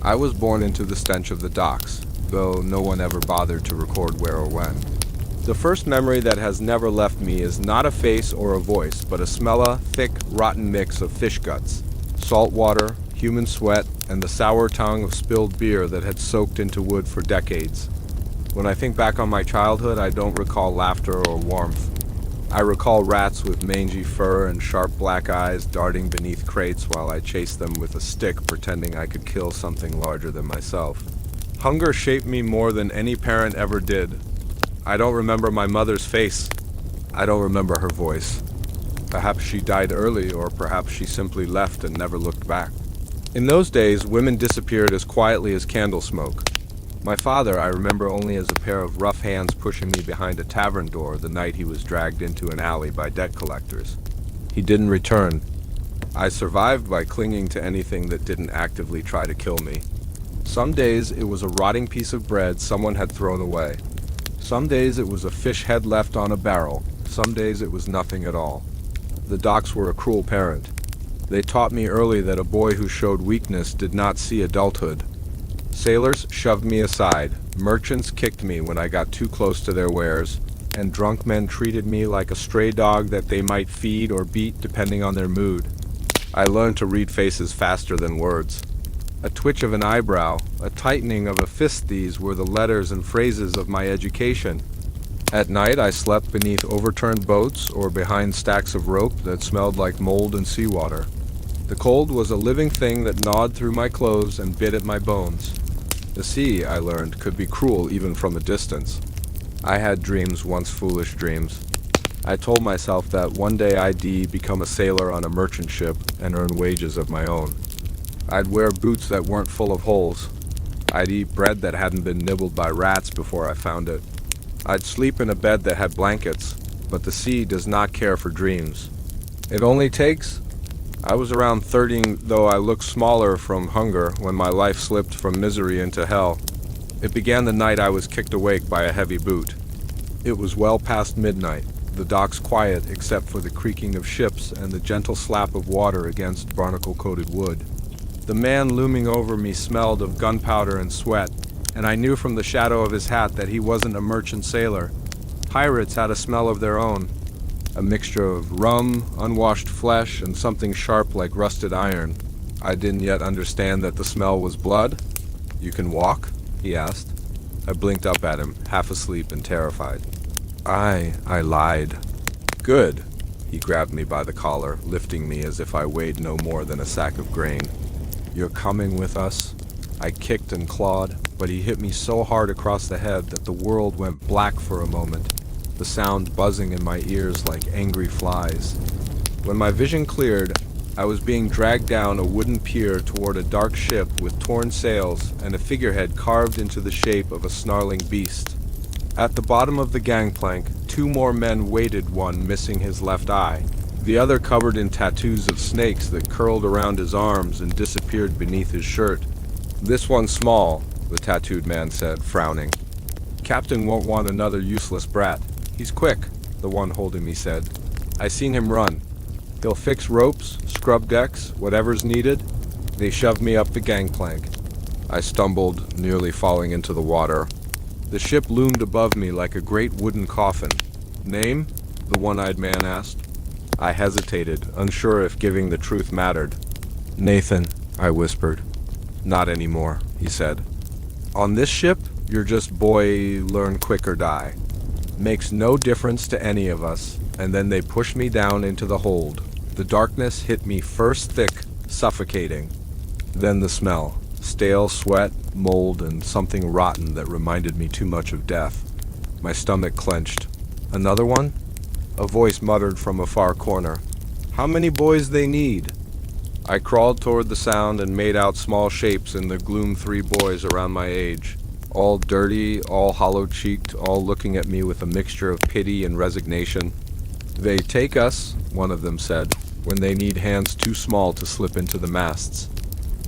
I was born into the stench of the docks, though no one ever bothered to record where or when. The first memory that has never left me is not a face or a voice, but a smell, thick, rotten mix of fish guts, salt water, human sweat, and the sour tongue of spilled beer that had soaked into wood for decades. When I think back on my childhood, I don't recall laughter or warmth. I recall rats with mangy fur and sharp black eyes darting beneath crates while I chased them with a stick, pretending I could kill something larger than myself. Hunger shaped me more than any parent ever did. I don't remember my mother's face. I don't remember her voice. Perhaps she died early, or perhaps she simply left and never looked back. In those days, women disappeared as quietly as candle smoke. My father I remember only as a pair of rough hands pushing me behind a tavern door the night he was dragged into an alley by debt collectors. He didn't return. I survived by clinging to anything that didn't actively try to kill me. Some days it was a rotting piece of bread someone had thrown away. Some days it was a fish head left on a barrel. Some days it was nothing at all. The docks were a cruel parent. They taught me early that a boy who showed weakness did not see adulthood. Sailors shoved me aside, merchants kicked me when I got too close to their wares, and drunk men treated me like a stray dog that they might feed or beat depending on their mood. I learned to read faces faster than words. A twitch of an eyebrow, a tightening of a fist, these were the letters and phrases of my education. At night I slept beneath overturned boats or behind stacks of rope that smelled like mold and seawater. The cold was a living thing that gnawed through my clothes and bit at my bones. The sea, I learned, could be cruel even from a distance. I had dreams, once foolish dreams. I told myself that one day I'd become a sailor on a merchant ship and earn wages of my own. I'd wear boots that weren't full of holes. I'd eat bread that hadn't been nibbled by rats before I found it. I'd sleep in a bed that had blankets, but the sea does not care for dreams. It only takes... I was around 30, though I looked smaller from hunger when my life slipped from misery into hell. It began the night I was kicked awake by a heavy boot. It was well past midnight, the docks quiet except for the creaking of ships and the gentle slap of water against barnacle-coated wood. The man looming over me smelled of gunpowder and sweat, and I knew from the shadow of his hat that he wasn't a merchant sailor. Pirates had a smell of their own. A mixture of rum, unwashed flesh, and something sharp like rusted iron. I didn't yet understand that the smell was blood. "You can walk?" he asked. I blinked up at him, half asleep and terrified. I lied. "Good." He grabbed me by the collar, lifting me as if I weighed no more than a sack of grain. "You're coming with us?" I kicked and clawed, but he hit me so hard across the head that the world went black for a moment, the sound buzzing in my ears like angry flies. When my vision cleared, I was being dragged down a wooden pier toward a dark ship with torn sails and a figurehead carved into the shape of a snarling beast. At the bottom of the gangplank, 2 more men waited, one missing his left eye, the other covered in tattoos of snakes that curled around his arms and disappeared beneath his shirt. "This one's small," the tattooed man said, frowning. "Captain won't want another useless brat. He's quick," the one holding me said. "I seen him run. He'll fix ropes, scrub decks, whatever's needed." They shoved me up the gangplank. I stumbled, nearly falling into the water. The ship loomed above me like a great wooden coffin. "Name?" the one-eyed man asked. I hesitated, unsure if giving the truth mattered. "Nathan," I whispered. "Not anymore," he said. "On this ship, you're just boy, learn quick or die. Makes no difference to any of us." And then they pushed me down into the hold. The darkness hit me first thick, suffocating. Then the smell. Stale sweat, mold, and something rotten that reminded me too much of death. My stomach clenched. "Another one?" A voice muttered from a far corner. "How many boys they need?" I crawled toward the sound and made out small shapes in the gloom, 3 boys around my age. All dirty, all hollow-cheeked, all looking at me with a mixture of pity and resignation. "They take us," one of them said, "when they need hands too small to slip into the masts.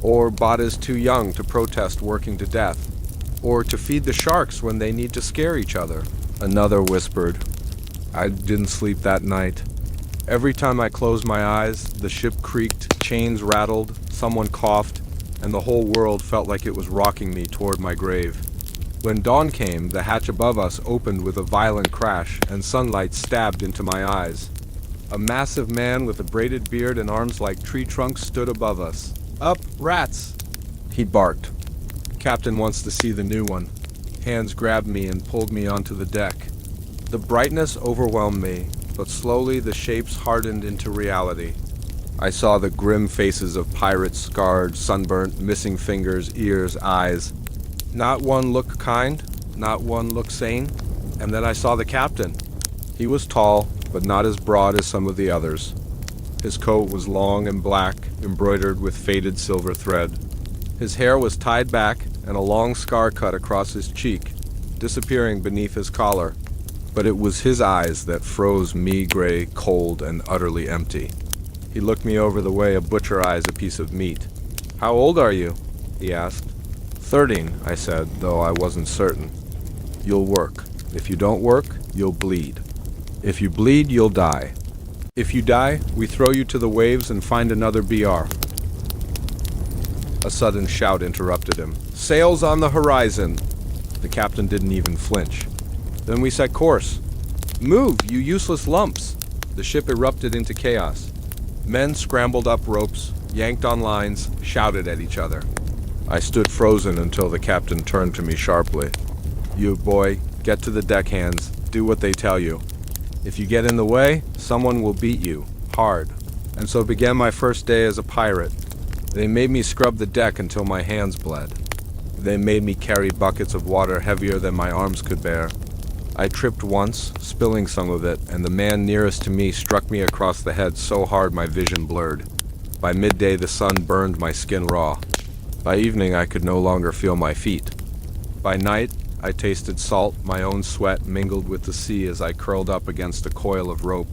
Or bodies too young to protest working to death. Or to feed the sharks when they need to scare each other." Another whispered. I didn't sleep that night. Every time I closed my eyes, the ship creaked, chains rattled, someone coughed, and the whole world felt like it was rocking me toward my grave. When dawn came, the hatch above us opened with a violent crash, and sunlight stabbed into my eyes. A massive man with a braided beard and arms like tree trunks stood above us. "Up, rats!" he barked. "Captain wants to see the new one." Hands grabbed me and pulled me onto the deck. The brightness overwhelmed me, but slowly the shapes hardened into reality. I saw the grim faces of pirates, scarred, sunburnt, missing fingers, ears, eyes. Not one looked kind, not one looked sane. And then I saw the captain. He was tall, but not as broad as some of the others. His coat was long and black, embroidered with faded silver thread. His hair was tied back, and a long scar cut across his cheek, disappearing beneath his collar. But it was his eyes that froze me gray, cold, and utterly empty. He looked me over the way a butcher eyes a piece of meat. "How old are you?" he asked. 13, I said, though I wasn't certain. "You'll work. If you don't work, you'll bleed. If you bleed, you'll die. If you die, we throw you to the waves and find another BR." A sudden shout interrupted him. "Sails on the horizon!" The captain didn't even flinch. Then we set course. "Move, you useless lumps!" The ship erupted into chaos. Men scrambled up ropes, yanked on lines, shouted at each other. I stood frozen until the captain turned to me sharply. "You boy, get to the deckhands. Do what they tell you. If you get in the way, someone will beat you, hard." And so began my first day as a pirate. They made me scrub the deck until my hands bled. They made me carry buckets of water heavier than my arms could bear. I tripped once, spilling some of it, and the man nearest to me struck me across the head so hard my vision blurred. By midday the sun burned my skin raw. By evening I could no longer feel my feet. By night I tasted salt, my own sweat mingled with the sea as I curled up against a coil of rope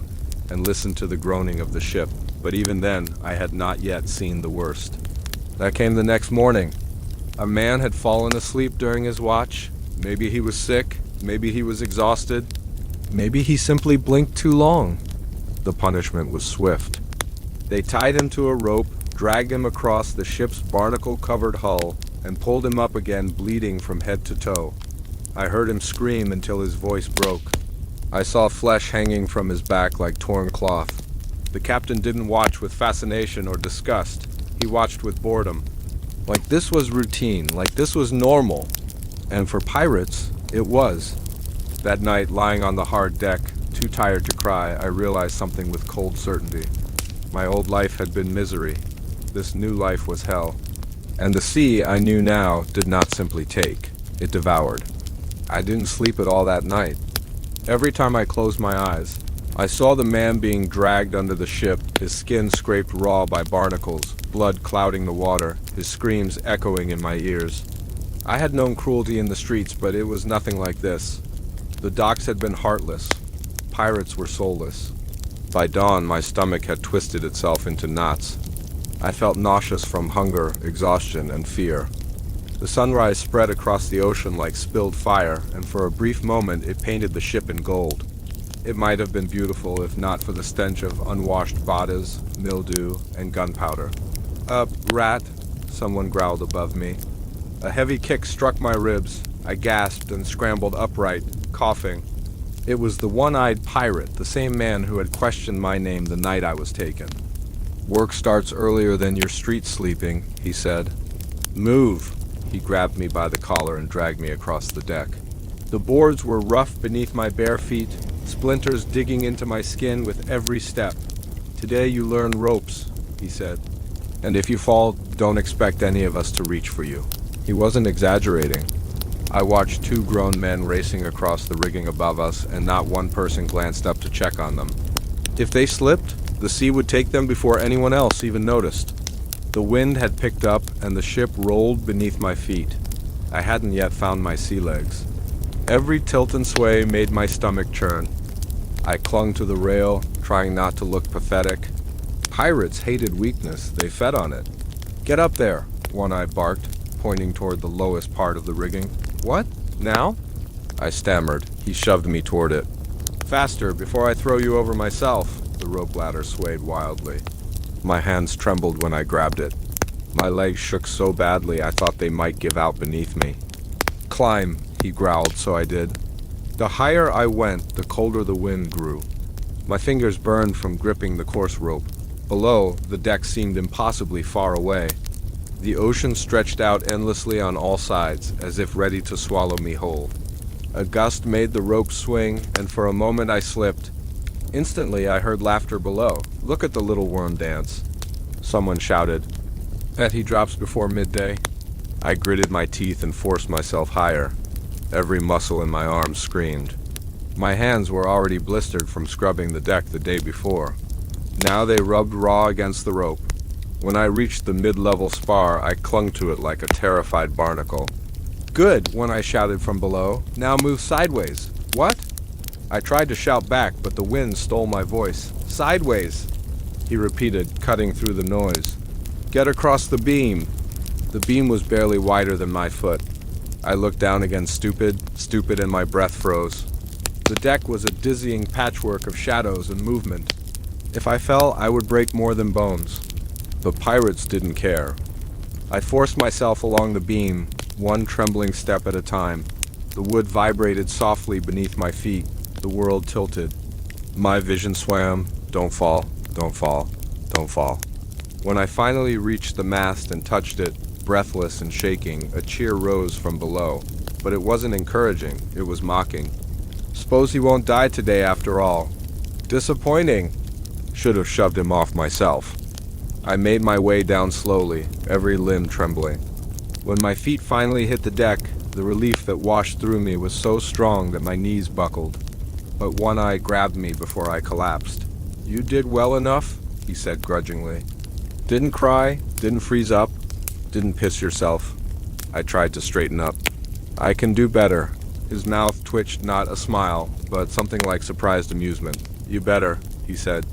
and listened to the groaning of the ship. But even then I had not yet seen the worst. That came the next morning. A man had fallen asleep during his watch. Maybe he was sick, maybe he was exhausted, maybe he simply blinked too long. The punishment was swift. They tied him to a rope, dragged him across the ship's barnacle-covered hull, and pulled him up again, bleeding from head to toe. I heard him scream until his voice broke. I saw flesh hanging from his back like torn cloth. The captain didn't watch with fascination or disgust. He watched with boredom. Like this was routine, like this was normal. And for pirates, it was. That night, lying on the hard deck, too tired to cry, I realized something with cold certainty. My old life had been misery. This new life was hell. And the sea, I knew now, did not simply take. It devoured. I didn't sleep at all that night. Every time I closed my eyes, I saw the man being dragged under the ship, his skin scraped raw by barnacles, blood clouding the water, his screams echoing in my ears. I had known cruelty in the streets, but it was nothing like this. The docks had been heartless. Pirates were soulless. By dawn, my stomach had twisted itself into knots. I felt nauseous from hunger, exhaustion, and fear. The sunrise spread across the ocean like spilled fire, and for a brief moment it painted the ship in gold. It might have been beautiful if not for the stench of unwashed bodies, mildew, and gunpowder. "Up, rat," someone growled above me. A heavy kick struck my ribs. I gasped and scrambled upright, coughing. It was the one-eyed pirate, the same man who had questioned my name the night I was taken. "Work starts earlier than your street sleeping," he said. "Move." He grabbed me by the collar and dragged me across the deck. The boards were rough beneath my bare feet, splinters digging into my skin with every step. "Today you learn ropes," he said. "And if you fall, don't expect any of us to reach for you." He wasn't exaggerating. I watched two grown men racing across the rigging above us, and not one person glanced up to check on them. If they slipped, the sea would take them before anyone else even noticed. The wind had picked up, and the ship rolled beneath my feet. I hadn't yet found my sea legs. Every tilt and sway made my stomach churn. I clung to the rail, trying not to look pathetic. Pirates hated weakness. They fed on it. "Get up there," One-Eye barked, pointing toward the lowest part of the rigging. "What? Now?" I stammered. He shoved me toward it. "Faster, before I throw you over myself." The rope ladder swayed wildly. My hands trembled when I grabbed it. My legs shook so badly I thought they might give out beneath me. "Climb," he growled, so I did. The higher I went, the colder the wind grew. My fingers burned from gripping the coarse rope. Below, the deck seemed impossibly far away. The ocean stretched out endlessly on all sides, as if ready to swallow me whole. A gust made the rope swing, and for a moment I slipped. Instantly, I heard laughter below. "Look at the little worm dance," someone shouted. "Bet he drops before midday." I gritted my teeth and forced myself higher. Every muscle in my arms screamed. My hands were already blistered from scrubbing the deck the day before. Now they rubbed raw against the rope. When I reached the mid-level spar, I clung to it like a terrified barnacle. "Good," one I shouted from below. "Now move sideways." "What?" I tried to shout back, but the wind stole my voice. "Sideways," he repeated, cutting through the noise. "Get across the beam." The beam was barely wider than my foot. I looked down again, stupid, and my breath froze. The deck was a dizzying patchwork of shadows and movement. If I fell, I would break more than bones. The pirates didn't care. I forced myself along the beam, one trembling step at a time. The wood vibrated softly beneath my feet. The world tilted. My vision swam. Don't fall, don't fall, don't fall. When I finally reached the mast and touched it, breathless and shaking, a cheer rose from below. But it wasn't encouraging, it was mocking. "Suppose he won't die today after all." "Disappointing." Should have shoved him off myself. I made my way down slowly, every limb trembling. When my feet finally hit the deck, the relief that washed through me was so strong that my knees buckled. But one eye grabbed me before I collapsed. "You did well enough," he said grudgingly. "Didn't cry, didn't freeze up, didn't piss yourself." I tried to straighten up. "I can do better." His mouth twitched, not a smile, but something like surprised amusement. "You better," he said.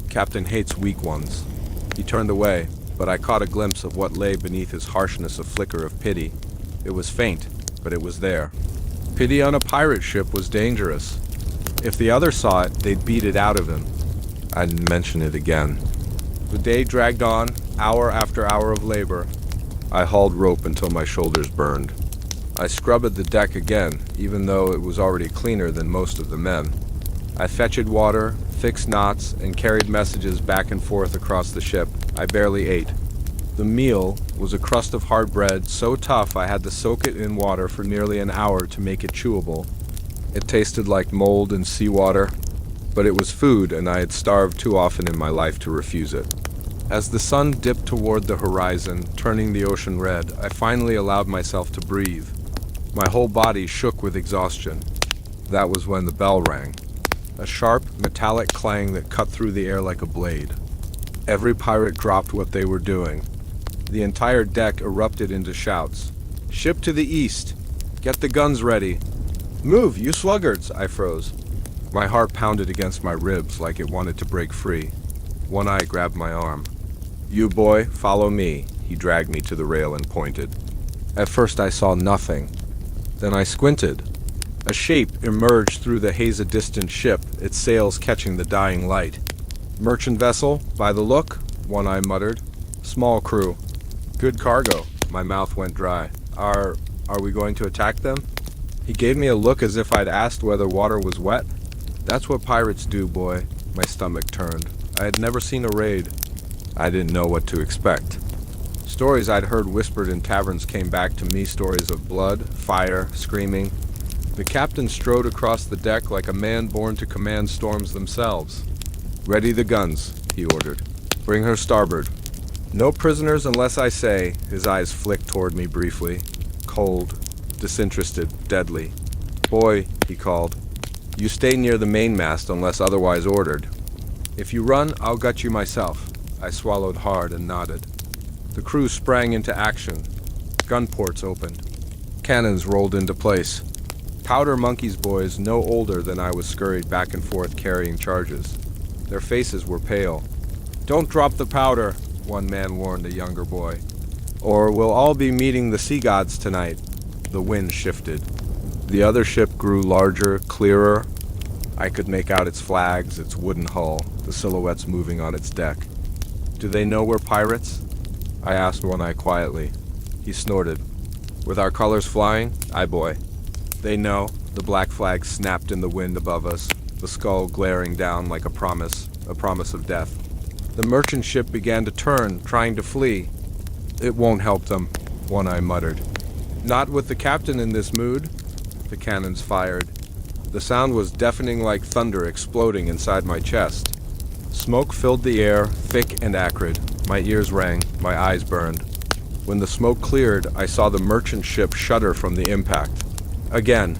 "Captain hates weak ones." He turned away, but I caught a glimpse of what lay beneath his harshness, a flicker of pity. It was faint, but it was there. Pity on a pirate ship was dangerous. If the others saw it, they'd beat it out of him. I didn't mention it again. The day dragged on, hour after hour of labor. I hauled rope until my shoulders burned. I scrubbed the deck again, even though it was already cleaner than most of the men. I fetched water, fixed knots, and carried messages back and forth across the ship. I barely ate. The meal was a crust of hard bread so tough I had to soak it in water for nearly an hour to make it chewable. It tasted like mold and seawater, but it was food and I had starved too often in my life to refuse it. As the sun dipped toward the horizon, turning the ocean red, I finally allowed myself to breathe. My whole body shook with exhaustion. That was when the bell rang. A sharp, metallic clang that cut through the air like a blade. Every pirate dropped what they were doing. The entire deck erupted into shouts. "Ship to the east! Get the guns ready!" "Move, you sluggards!" I froze. My heart pounded against my ribs like it wanted to break free. One eye grabbed my arm. "You boy, follow me." He dragged me to the rail and pointed. At first I saw nothing. Then I squinted. A shape emerged through the haze, a distant ship, its sails catching the dying light. "Merchant vessel, by the look," One Eye muttered. "Small crew. Good cargo." My mouth went dry. Are we going to attack them?" He gave me a look as if I'd asked whether water was wet. "That's what pirates do, boy." My stomach turned. I had never seen a raid. I didn't know what to expect. Stories I'd heard whispered in taverns came back to me, stories of blood, fire, screaming. The captain strode across the deck like a man born to command storms themselves. "Ready the guns," he ordered. "Bring her starboard." "No prisoners unless I say." His eyes flicked toward me briefly. Cold, disinterested, deadly. "Boy," he called, "you stay near the mainmast unless otherwise ordered. If you run, I'll gut you myself." I swallowed hard and nodded. The crew sprang into action. Gun ports opened. Cannons rolled into place. Powder monkeys boys, no older than I was, scurried back and forth carrying charges. Their faces were pale. "Don't drop the powder," one man warned a younger boy, "or we'll all be meeting the sea gods tonight." The wind shifted. The other ship grew larger, clearer. I could make out its flags, its wooden hull, the silhouettes moving on its deck. "Do they know we're pirates?" I asked One Eye quietly. He snorted. With our colors flying? Aye, boy. They know. The black flag snapped in the wind above us, the skull glaring down like a promise of death. The merchant ship began to turn, trying to flee. It won't help them, One Eye muttered. Not with the captain in this mood. The cannons fired. The sound was deafening like thunder exploding inside my chest. Smoke filled the air, thick and acrid. My ears rang, my eyes burned. When the smoke cleared, I saw the merchant ship shudder from the impact. Again,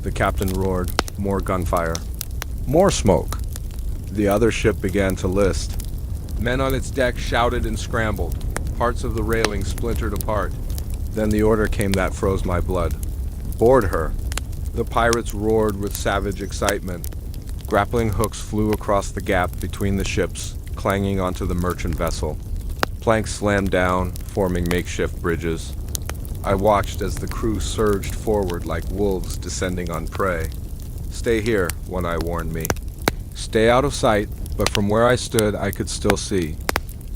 the captain roared. More gunfire. More smoke. The other ship began to list. Men on its deck shouted and scrambled. Parts of the railing splintered apart. Then the order came that froze my blood. Board her. The pirates roared with savage excitement. Grappling hooks flew across the gap between the ships, clanging onto the merchant vessel. Planks slammed down, forming makeshift bridges. I watched as the crew surged forward like wolves descending on prey. Stay here, One Eye warned me. Stay out of sight, but from where I stood I could still see.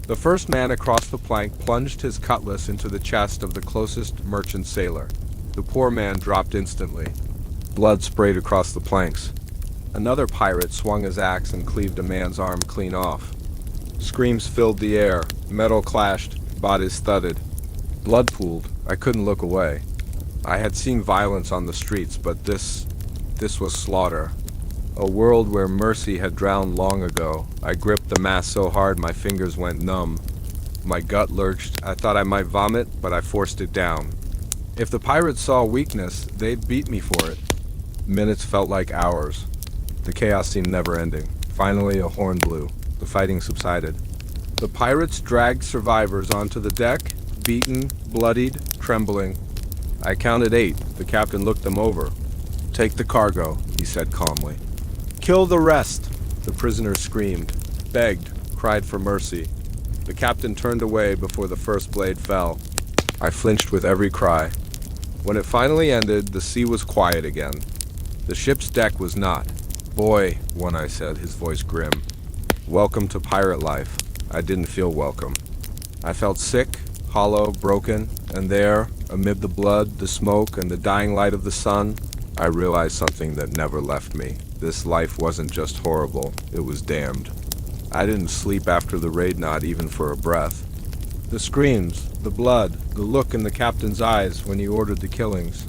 The first man across the plank plunged his cutlass into the chest of the closest merchant sailor. The poor man dropped instantly. Blood sprayed across the planks. Another pirate swung his axe and cleaved a man's arm clean off. Screams filled the air, metal clashed, bodies thudded. Blood pooled. I couldn't look away. I had seen violence on the streets, but this was slaughter. A world where mercy had drowned long ago. I gripped the mass so hard my fingers went numb. My gut lurched. I thought I might vomit, but I forced it down. If the pirates saw weakness, they'd beat me for it. Minutes felt like hours. The chaos seemed never-ending. Finally, a horn blew. The fighting subsided. The pirates dragged survivors onto the deck, beaten, bloodied, trembling. I counted 8. The captain looked them over. Take the cargo, he said calmly. Kill the rest, the prisoners screamed, begged, cried for mercy. The captain turned away before the first blade fell. I flinched with every cry. When it finally ended, the sea was quiet again. The ship's deck was not. Boy, One Eye said, his voice grim. Welcome to pirate life. I didn't feel welcome. I felt sick, hollow, broken, and there, amid the blood, the smoke, and the dying light of the sun, I realized something that never left me. This life wasn't just horrible, it was damned. I didn't sleep after the raid, not even for a breath. The screams, the blood, the look in the captain's eyes when he ordered the killings.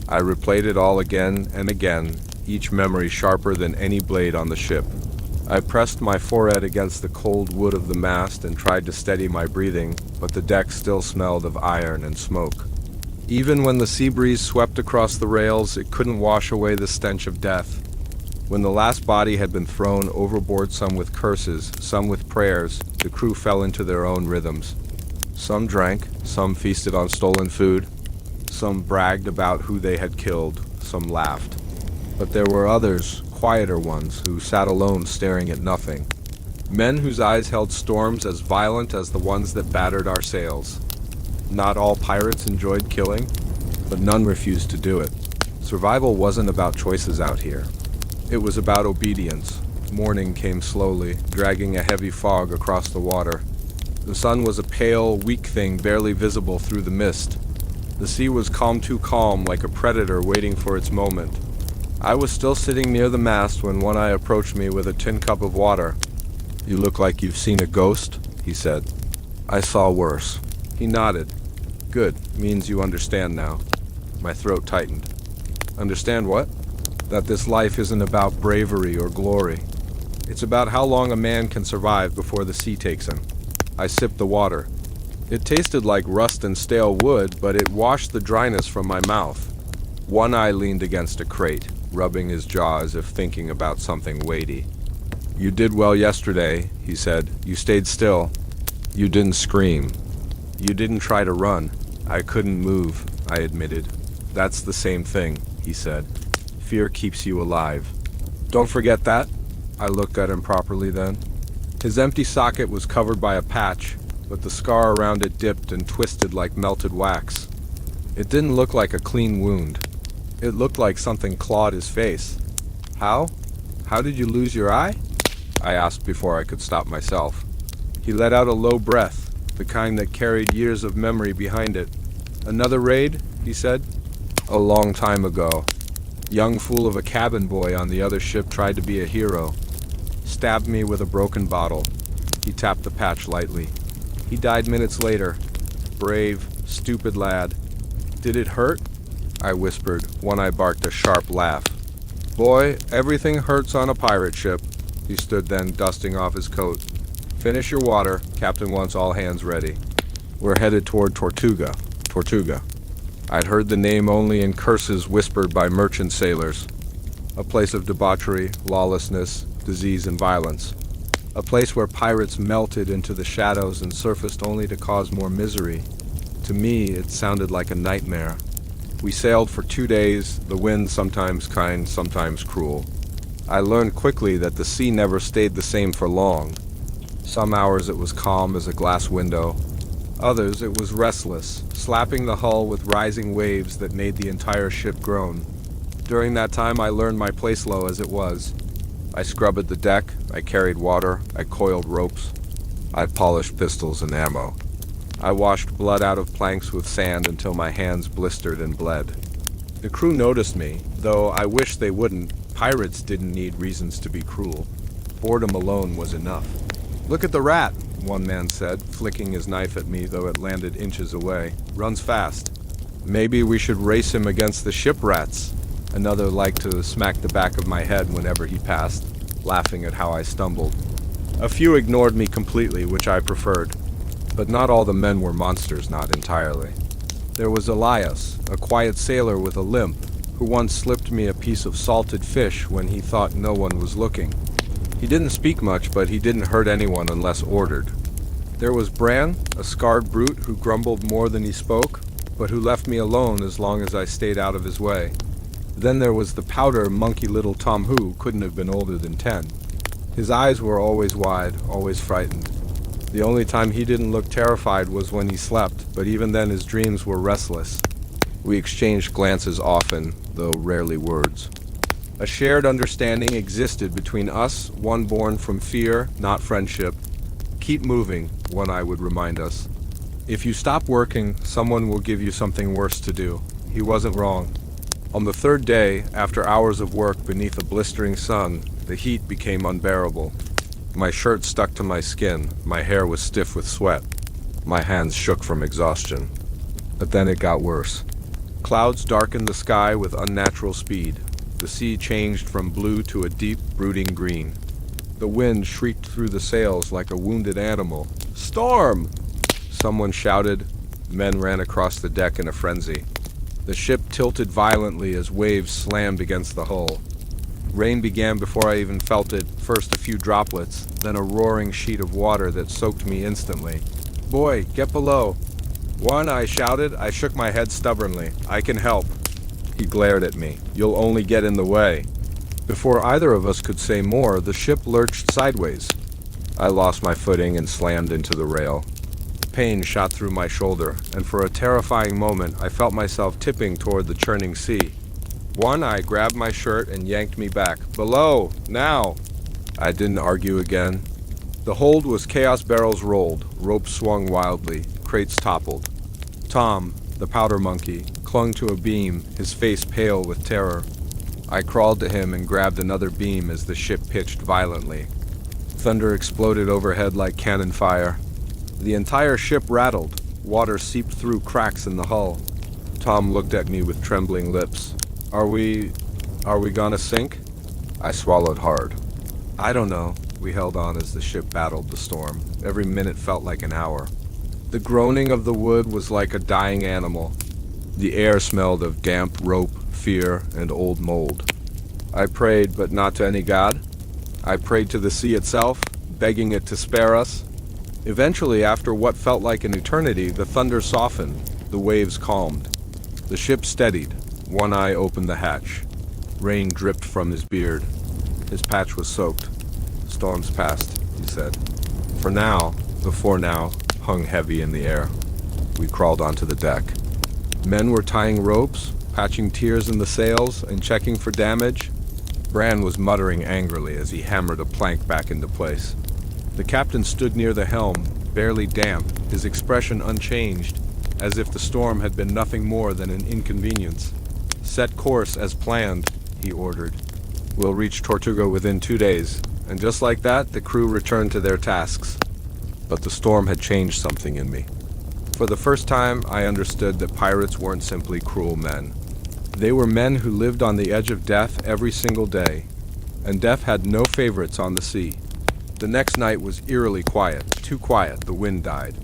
I replayed it all again and again, each memory sharper than any blade on the ship. I pressed my forehead against the cold wood of the mast and tried to steady my breathing, but the deck still smelled of iron and smoke. Even when the sea breeze swept across the rails, it couldn't wash away the stench of death. When the last body had been thrown overboard, some with curses, some with prayers, the crew fell into their own rhythms. Some drank, some feasted on stolen food, some bragged about who they had killed, some laughed. But there were others, quieter ones, who sat alone staring at nothing. Men whose eyes held storms as violent as the ones that battered our sails. Not all pirates enjoyed killing, but none refused to do it. Survival wasn't about choices out here. It was about obedience. Morning came slowly, dragging a heavy fog across the water. The sun was a pale, weak thing barely visible through the mist. The sea was calm, too calm, like a predator waiting for its moment. I was still sitting near the mast when One Eye approached me with a tin cup of water. You look like you've seen a ghost, he said. I saw worse. He nodded. Good, means you understand now. My throat tightened. Understand what? That this life isn't about bravery or glory. It's about how long a man can survive before the sea takes him. I sipped the water. It tasted like rust and stale wood, but it washed the dryness from my mouth. One Eye leaned against a crate, rubbing his jaw as if thinking about something weighty. You did well yesterday, he said. You stayed still. You didn't scream. You didn't try to run. I couldn't move, I admitted. That's the same thing, he said. Fear keeps you alive. Don't forget that. I looked at him properly then. His empty socket was covered by a patch, but the scar around it dipped and twisted like melted wax. It didn't look like a clean wound. It looked like something clawed his face. How? How did you lose your eye? I asked before I could stop myself. He let out a low breath, the kind that carried years of memory behind it. "Another raid?" he said. "A long time ago. Young fool of a cabin boy on the other ship tried to be a hero. Stabbed me with a broken bottle." He tapped the patch lightly. "He died minutes later. Brave, stupid lad." "Did it hurt?" I whispered, when I barked a sharp laugh. "Boy, everything hurts on a pirate ship." He stood then, dusting off his coat. "Finish your water. Captain wants all hands ready. We're headed toward Tortuga." Tortuga. I'd heard the name only in curses whispered by merchant sailors. A place of debauchery, lawlessness, disease, and violence. A place where pirates melted into the shadows and surfaced only to cause more misery. To me, it sounded like a nightmare. We sailed for 2 days, the wind sometimes kind, sometimes cruel. I learned quickly that the sea never stayed the same for long. Some hours it was calm as a glass window. Others it was restless, slapping the hull with rising waves that made the entire ship groan. During that time I learned my place low as it was. I scrubbed the deck, I carried water, I coiled ropes. I polished pistols and ammo. I washed blood out of planks with sand until my hands blistered and bled. The crew noticed me, though I wish they wouldn't. Pirates didn't need reasons to be cruel. Boredom alone was enough. "Look at the rat," one man said, flicking his knife at me, though it landed inches away. "Runs fast." "Maybe we should race him against the ship rats." Another liked to smack the back of my head whenever he passed, laughing at how I stumbled. A few ignored me completely, which I preferred. But not all the men were monsters, not entirely. There was Elias, a quiet sailor with a limp, who once slipped me a piece of salted fish when he thought no one was looking. He didn't speak much, but he didn't hurt anyone unless ordered. There was Bran, a scarred brute who grumbled more than he spoke, but who left me alone as long as I stayed out of his way. Then there was the powder monkey little Tom who couldn't have been older than 10. His eyes were always wide, always frightened. The only time he didn't look terrified was when he slept, but even then his dreams were restless. We exchanged glances often, though rarely words. A shared understanding existed between us, one born from fear, not friendship. "Keep moving," one eye would remind us. "If you stop working, someone will give you something worse to do." He wasn't wrong. On the third day, after hours of work beneath a blistering sun, the heat became unbearable. My shirt stuck to my skin, my hair was stiff with sweat. My hands shook from exhaustion. But then it got worse. Clouds darkened the sky with unnatural speed. The sea changed from blue to a deep, brooding green. The wind shrieked through the sails like a wounded animal. "Storm!" Someone shouted. Men ran across the deck in a frenzy. The ship tilted violently as waves slammed against the hull. Rain began before I even felt it, first a few droplets, then a roaring sheet of water that soaked me instantly. "Boy, get below!" "One," I shouted. I shook my head stubbornly. "I can help." He glared at me. "You'll only get in the way." Before either of us could say more, the ship lurched sideways. I lost my footing and slammed into the rail. Pain shot through my shoulder, and for a terrifying moment I felt myself tipping toward the churning sea. One Eye grabbed my shirt and yanked me back. "Below! Now!" I didn't argue again. The hold was chaos barrels rolled, ropes swung wildly, crates toppled. Tom, the powder monkey, clung to a beam, his face pale with terror. I crawled to him and grabbed another beam as the ship pitched violently. Thunder exploded overhead like cannon fire. The entire ship rattled. Water seeped through cracks in the hull. Tom looked at me with trembling lips. Are we gonna sink?" I swallowed hard. "I don't know." We held on as the ship battled the storm. Every minute felt like an hour. The groaning of the wood was like a dying animal. The air smelled of damp rope, fear, and old mold. I prayed, but not to any god. I prayed to the sea itself, begging it to spare us. Eventually, after what felt like an eternity, the thunder softened, the waves calmed. The ship steadied. One Eye opened the hatch. Rain dripped from his beard. His patch was soaked. "Storm's past," he said. For now, the "now" hung heavy in the air. We crawled onto the deck. Men were tying ropes, patching tears in the sails, and checking for damage. Bran was muttering angrily as he hammered a plank back into place. The captain stood near the helm, barely damp, his expression unchanged, as if the storm had been nothing more than an inconvenience. "Set course as planned," he ordered. "We'll reach Tortuga within 2 days." And just like that, the crew returned to their tasks. But the storm had changed something in me. For the first time, I understood that pirates weren't simply cruel men. They were men who lived on the edge of death every single day, and death had no favorites on the sea. The next night was eerily quiet, too quiet. The wind died.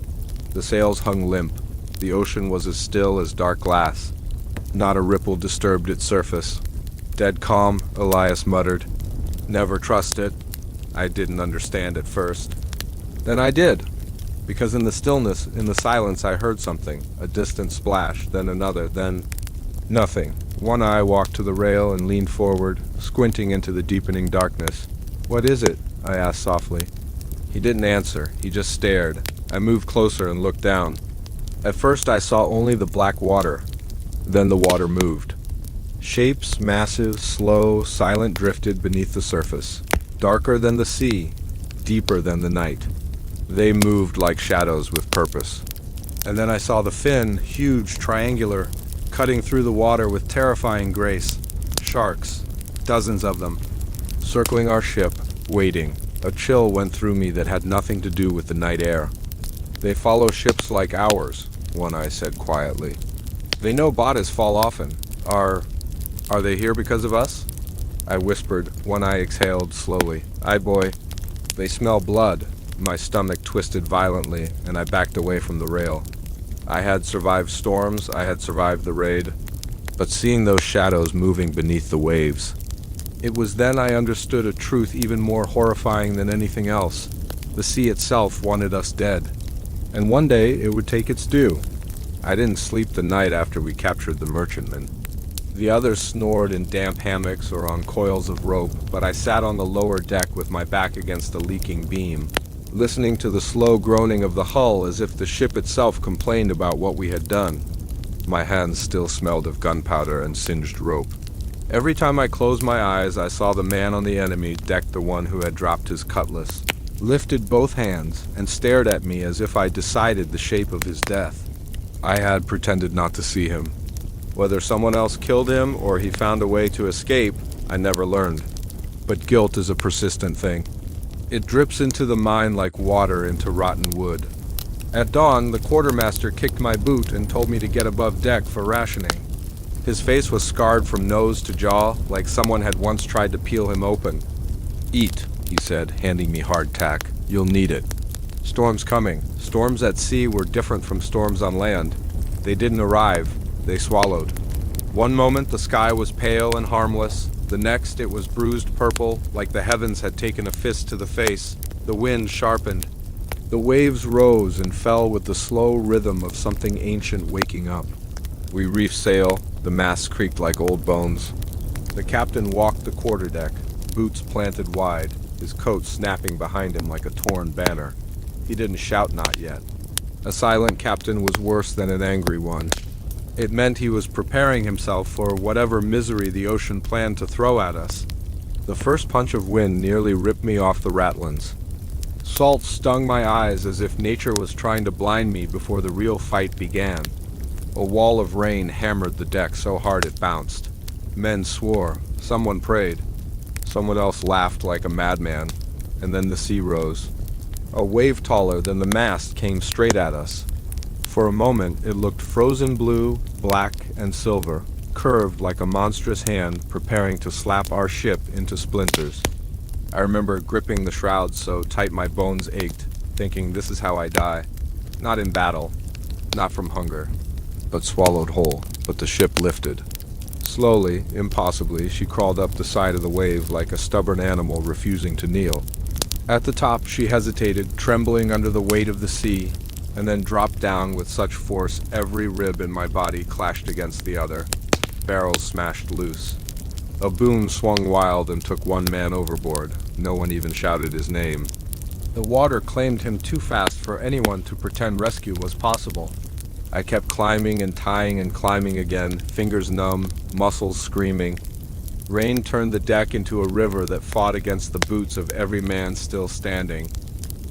The sails hung limp. The ocean was as still as dark glass. Not a ripple disturbed its surface. "Dead calm," Elias muttered. "Never trust it." I didn't understand at first. Then I did, because in the stillness, in the silence, I heard something, a distant splash, then another, then nothing. One eye walked to the rail and leaned forward, squinting into the deepening darkness. "What is it?" I asked softly. He didn't answer, he just stared. I moved closer and looked down. At first I saw only the black water. Then the water moved. Shapes, massive, slow, silent, drifted beneath the surface. Darker than the sea, deeper than the night. They moved like shadows with purpose. And then I saw the fin, huge, triangular, cutting through the water with terrifying grace. Sharks, dozens of them, circling our ship, waiting. A chill went through me that had nothing to do with the night air. "They follow ships like ours," One Eye said quietly. "They know bodies fall often. Are they here because of us?" I whispered. One Eye exhaled slowly. "Aye, boy. They smell blood." My stomach twisted violently, and I backed away from the rail. I had survived storms, I had survived the raid, but seeing those shadows moving beneath the waves, it was then I understood a truth even more horrifying than anything else. The sea itself wanted us dead, and one day it would take its due. I didn't sleep the night after we captured the merchantman. The others snored in damp hammocks or on coils of rope, but I sat on the lower deck with my back against a leaking beam, listening to the slow groaning of the hull as if the ship itself complained about what we had done. My hands still smelled of gunpowder and singed rope. Every time I closed my eyes, I saw the man on the enemy deck the one who had dropped his cutlass, lifted both hands, and stared at me as if I decided the shape of his death. I had pretended not to see him. Whether someone else killed him or he found a way to escape, I never learned. But guilt is a persistent thing. It drips into the mind like water into rotten wood. At dawn, the quartermaster kicked my boot and told me to get above deck for rationing. His face was scarred from nose to jaw, like someone had once tried to peel him open. "Eat," he said, handing me hardtack. "You'll need it." Storms coming. Storms at sea were different from storms on land. They didn't arrive. They swallowed. One moment the sky was pale and harmless. The next it was bruised purple, like the heavens had taken a fist to the face. The wind sharpened. The waves rose and fell with the slow rhythm of something ancient waking up. We reefed sail. The masts creaked like old bones. The captain walked the quarterdeck, boots planted wide, his coat snapping behind him like a torn banner. He didn't shout not yet. A silent captain was worse than an angry one. It meant he was preparing himself for whatever misery the ocean planned to throw at us. The first punch of wind nearly ripped me off the ratlins. Salt stung my eyes as if nature was trying to blind me before the real fight began. A wall of rain hammered the deck so hard it bounced. Men swore. Someone prayed. Someone else laughed like a madman. And then the sea rose. A wave taller than the mast came straight at us. For a moment it looked frozen blue, black, and silver, curved like a monstrous hand preparing to slap our ship into splinters. I remember gripping the shrouds so tight my bones ached, thinking this is how I die. Not in battle, not from hunger, but swallowed whole. But the ship lifted. Slowly, impossibly, she crawled up the side of the wave like a stubborn animal refusing to kneel. At the top she hesitated, trembling under the weight of the sea, and then dropped down with such force every rib in my body clashed against the other. Barrels smashed loose. A boom swung wild and took one man overboard. No one even shouted his name. The water claimed him too fast for anyone to pretend rescue was possible. I kept climbing and tying and climbing again, fingers numb, muscles screaming. Rain turned the deck into a river that fought against the boots of every man still standing.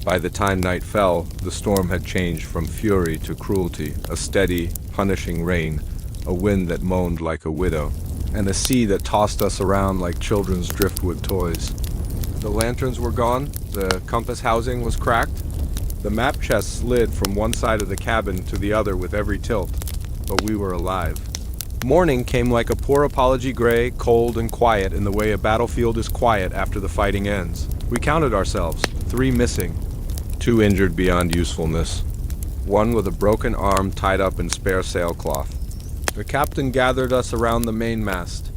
By the time night fell, the storm had changed from fury to cruelty, a steady, punishing rain, a wind that moaned like a widow, and a sea that tossed us around like children's driftwood toys. The lanterns were gone, the compass housing was cracked, the map chest slid from one side of the cabin to the other with every tilt, but we were alive. Morning came like a poor apology, gray, cold, and quiet in the way a battlefield is quiet after the fighting ends. We counted ourselves, 3 missing, 2 injured beyond usefulness, 1 with a broken arm tied up in spare sailcloth. The captain gathered us around the mainmast.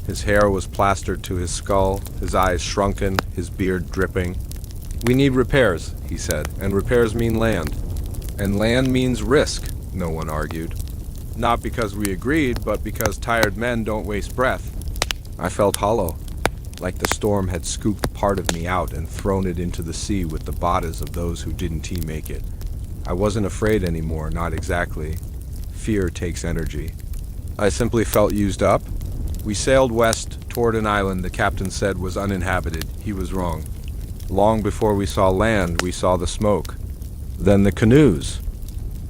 His hair was plastered to his skull, his eyes shrunken, his beard dripping. "We need repairs," he said, "and repairs mean land. And land means risk," no one argued. Not because we agreed, but because tired men don't waste breath. I felt hollow, like the storm had scooped part of me out and thrown it into the sea with the bodies of those who didn't make it. I wasn't afraid anymore, not exactly. Fear takes energy. I simply felt used up. We sailed west toward an island the captain said was uninhabited. He was wrong. Long before we saw land, we saw the smoke. Then the canoes.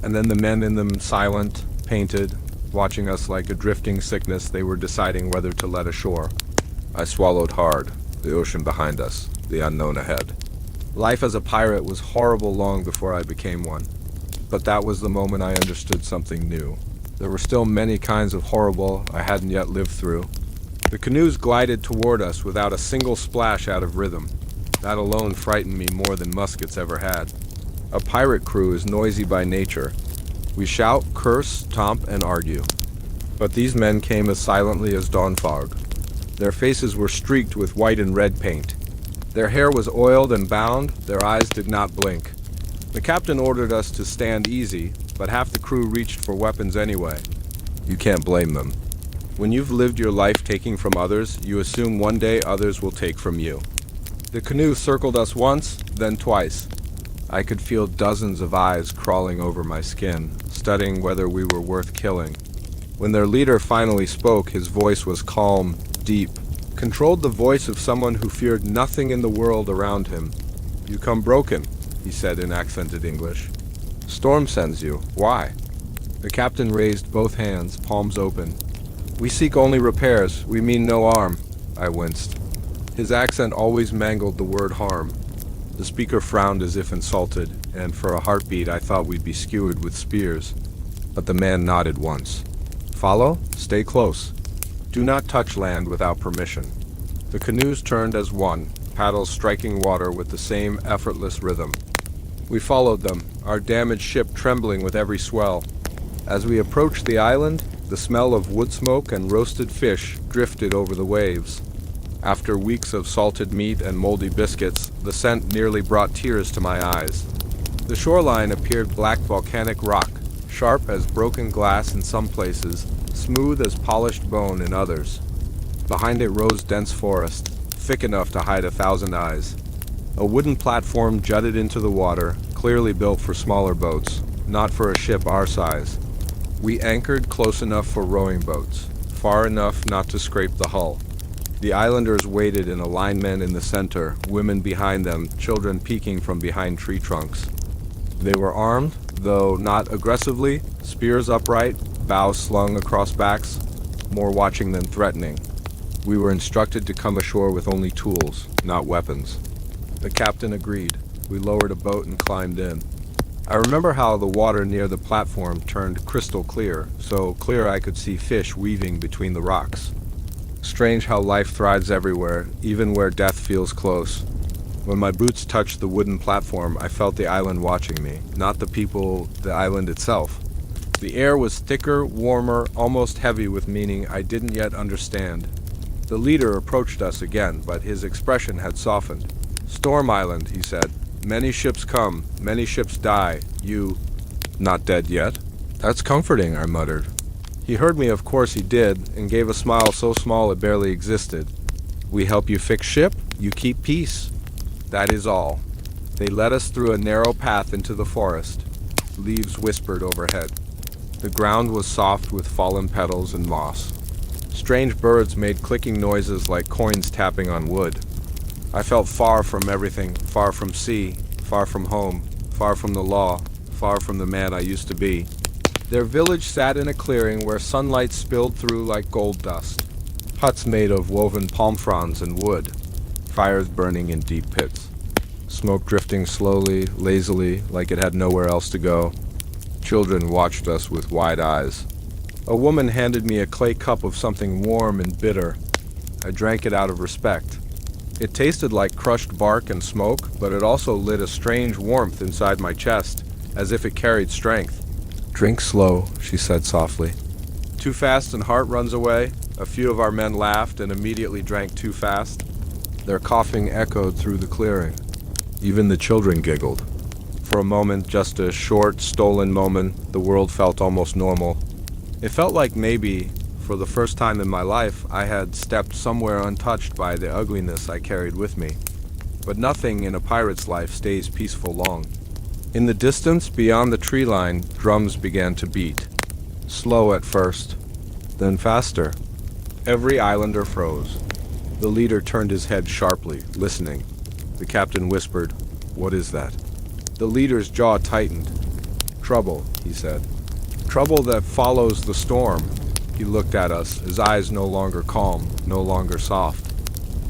And then the men in them, silent, painted, watching us like a drifting sickness they were deciding whether to let ashore. I swallowed hard, the ocean behind us, the unknown ahead. Life as a pirate was horrible long before I became one. But that was the moment I understood something new. There were still many kinds of horrible I hadn't yet lived through. The canoes glided toward us without a single splash out of rhythm. That alone frightened me more than muskets ever had. A pirate crew is noisy by nature. We shout, curse, taunt, and argue. But these men came as silently as dawn fog. Their faces were streaked with white and red paint. Their hair was oiled and bound, their eyes did not blink. The captain ordered us to stand easy, but half the crew reached for weapons anyway. You can't blame them. When you've lived your life taking from others, you assume one day others will take from you. The canoe circled us once, then twice. I could feel dozens of eyes crawling over my skin, studying whether we were worth killing. When their leader finally spoke, his voice was calm, deep, controlled the voice of someone who feared nothing in the world around him. "You come broken," he said in accented English. "Storm sends you. Why?" The captain raised both hands, palms open. "We seek only repairs. We mean no harm." I winced. His accent always mangled the word harm. The speaker frowned as if insulted, and for a heartbeat I thought we'd be skewered with spears. But the man nodded once. "Follow? Stay close. Do not touch land without permission." The canoes turned as one, paddles striking water with the same effortless rhythm. We followed them, our damaged ship trembling with every swell. As we approached the island, the smell of wood smoke and roasted fish drifted over the waves. After weeks of salted meat and moldy biscuits, the scent nearly brought tears to my eyes. The shoreline appeared black volcanic rock, sharp as broken glass in some places, smooth as polished bone in others. Behind it rose dense forest, thick enough to hide 1,000 eyes. A wooden platform jutted into the water, clearly built for smaller boats, not for a ship our size. We anchored close enough for rowing boats, far enough not to scrape the hull. The islanders waited in alignment in the center, women behind them, children peeking from behind tree trunks. They were armed, though not aggressively, spears upright, bows slung across backs, more watching than threatening. We were instructed to come ashore with only tools, not weapons. The captain agreed. We lowered a boat and climbed in. I remember how the water near the platform turned crystal clear, so clear I could see fish weaving between the rocks. Strange how life thrives everywhere, even where death feels close. When my boots touched the wooden platform, I felt the island watching me, not the people, the island itself. The air was thicker, warmer, almost heavy with meaning I didn't yet understand. The leader approached us again, but his expression had softened. "Storm Island," he said. "Many ships come, many ships die. You... not dead yet?" "That's comforting," I muttered. He heard me, of course he did, and gave a smile so small it barely existed. "We help you fix ship, you keep peace. That is all." They led us through a narrow path into the forest. Leaves whispered overhead. The ground was soft with fallen petals and moss. Strange birds made clicking noises like coins tapping on wood. I felt far from everything, far from sea, far from home, far from the law, far from the man I used to be. Their village sat in a clearing where sunlight spilled through like gold dust. Huts made of woven palm fronds and wood, fires burning in deep pits. Smoke drifting slowly, lazily, like it had nowhere else to go. Children watched us with wide eyes. A woman handed me a clay cup of something warm and bitter. I drank it out of respect. It tasted like crushed bark and smoke, but it also lit a strange warmth inside my chest, as if it carried strength. "Drink slow," she said softly. Too fast and heart runs away. A few of our men laughed and immediately drank too fast. Their coughing echoed through the clearing. Even the children giggled. For a moment, just a short, stolen moment, the world felt almost normal. It felt like maybe, for the first time in my life, I had stepped somewhere untouched by the ugliness I carried with me. But nothing in a pirate's life stays peaceful long. In the distance, beyond the tree line, drums began to beat. Slow at first, then faster. Every islander froze. The leader turned his head sharply, listening. The captain whispered, "What is that?" The leader's jaw tightened. "Trouble," he said. "Trouble that follows the storm." He looked at us, his eyes no longer calm, no longer soft.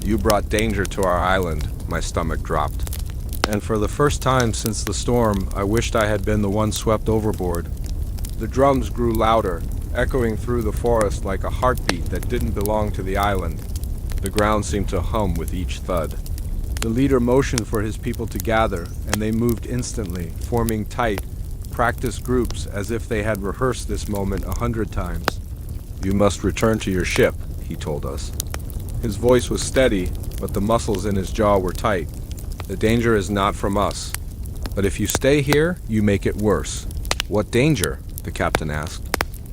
"You brought danger to our island," my stomach dropped. And for the first time since the storm, I wished I had been the one swept overboard. The drums grew louder, echoing through the forest like a heartbeat that didn't belong to the island. The ground seemed to hum with each thud. The leader motioned for his people to gather, and they moved instantly, forming tight, practiced groups as if they had rehearsed this moment 100 times. "You must return to your ship," he told us. His voice was steady, but the muscles in his jaw were tight. "The danger is not from us. But if you stay here, you make it worse." "What danger?" the captain asked.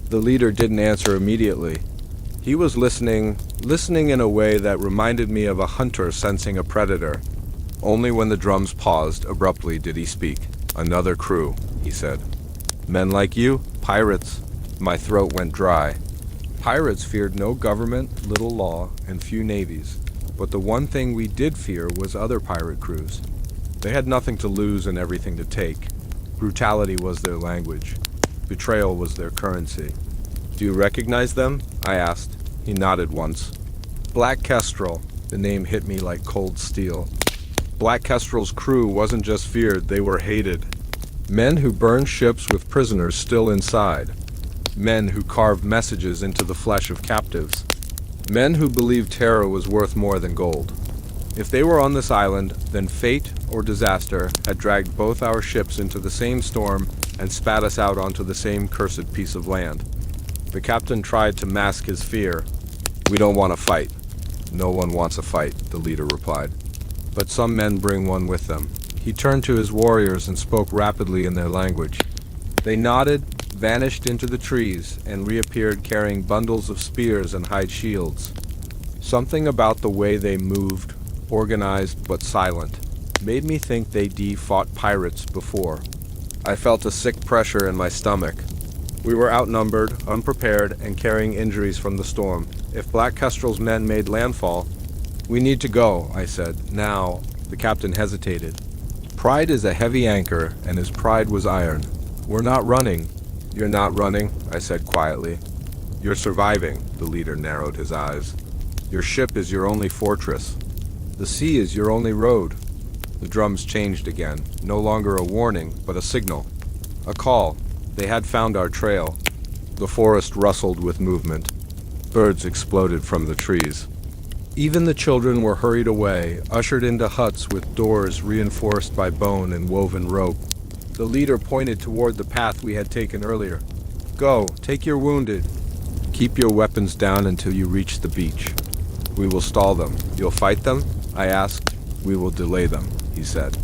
The leader didn't answer immediately. He was listening in a way that reminded me of a hunter sensing a predator. Only when the drums paused abruptly did he speak. "Another crew," he said. "Men like you? Pirates." My throat went dry. Pirates feared no government, little law, and few navies. But the one thing we did fear was other pirate crews. They had nothing to lose and everything to take. Brutality was their language. Betrayal was their currency. "Do you recognize them?" I asked. He nodded once. Black Kestrel. The name hit me like cold steel. Black Kestrel's crew wasn't just feared, they were hated. Men who burned ships with prisoners still inside. Men who carved messages into the flesh of captives. Men who believed terror was worth more than gold. If they were on this island, then fate or disaster had dragged both our ships into the same storm and spat us out onto the same cursed piece of land. The captain tried to mask his fear. "We don't want to fight." "No one wants a fight," the leader replied. "But some men bring one with them." He turned to his warriors and spoke rapidly in their language. They nodded, vanished into the trees, and reappeared carrying bundles of spears and hide shields. Something about the way they moved, organized but silent, made me think they'd fought pirates before. I felt a sick pressure in my stomach. We were outnumbered, unprepared, and carrying injuries from the storm. If Black Kestrel's men made landfall— "We need to go," I said. "Now." The captain hesitated. Pride is a heavy anchor, and his pride was iron. "We're not running." "You're not running," I said quietly. "You're surviving," the leader narrowed his eyes. "Your ship is your only fortress. The sea is your only road." The drums changed again, no longer a warning, but a signal. A call. They had found our trail. The forest rustled with movement. Birds exploded from the trees. Even the children were hurried away, ushered into huts with doors reinforced by bone and woven rope. The leader pointed toward the path we had taken earlier. "Go, take your wounded. Keep your weapons down until you reach the beach. We will stall them." "You'll fight them?" I asked. "We will delay them," he said.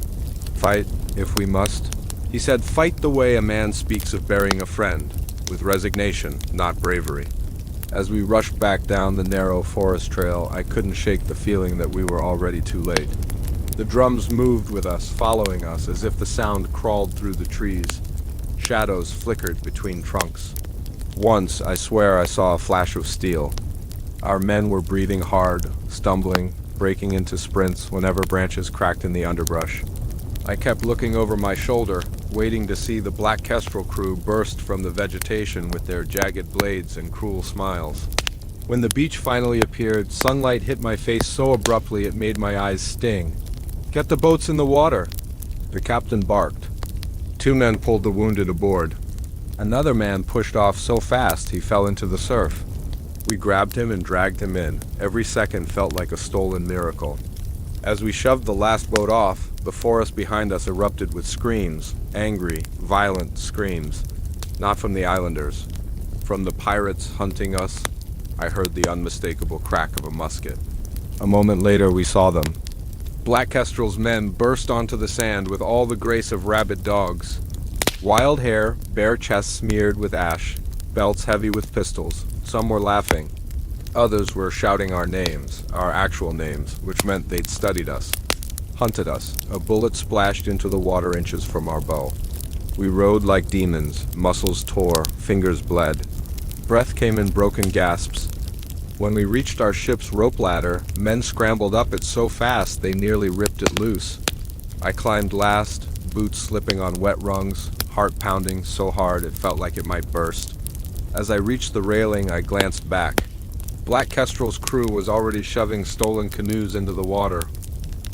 "Fight, if we must." He said, "Fight the way a man speaks of burying a friend, with resignation, not bravery." As we rushed back down the narrow forest trail, I couldn't shake the feeling that we were already too late. The drums moved with us, following us, as if the sound crawled through the trees. Shadows flickered between trunks. Once, I swear I saw a flash of steel. Our men were breathing hard, stumbling, breaking into sprints whenever branches cracked in the underbrush. I kept looking over my shoulder, waiting to see the Black Kestrel crew burst from the vegetation with their jagged blades and cruel smiles. When the beach finally appeared, sunlight hit my face so abruptly it made my eyes sting. "Get the boats in the water!" The captain barked. 2 men pulled the wounded aboard. Another man pushed off so fast he fell into the surf. We grabbed him and dragged him in. Every second felt like a stolen miracle. As we shoved the last boat off, the forest behind us erupted with screams, angry, violent screams. Not from the islanders. From the pirates hunting us, I heard the unmistakable crack of a musket. A moment later, we saw them. Black Kestrel's men burst onto the sand with all the grace of rabid dogs. Wild hair, bare chests smeared with ash, belts heavy with pistols. Some were laughing. Others were shouting our names, our actual names, which meant they'd studied us. Hunted us. A bullet splashed into the water inches from our bow. We rode like demons. Muscles tore, fingers bled. Breath came in broken gasps. When we reached our ship's rope ladder, men scrambled up it so fast they nearly ripped it loose. I climbed last, boots slipping on wet rungs, heart pounding so hard it felt like it might burst. As I reached the railing, I glanced back. Black Kestrel's crew was already shoving stolen canoes into the water.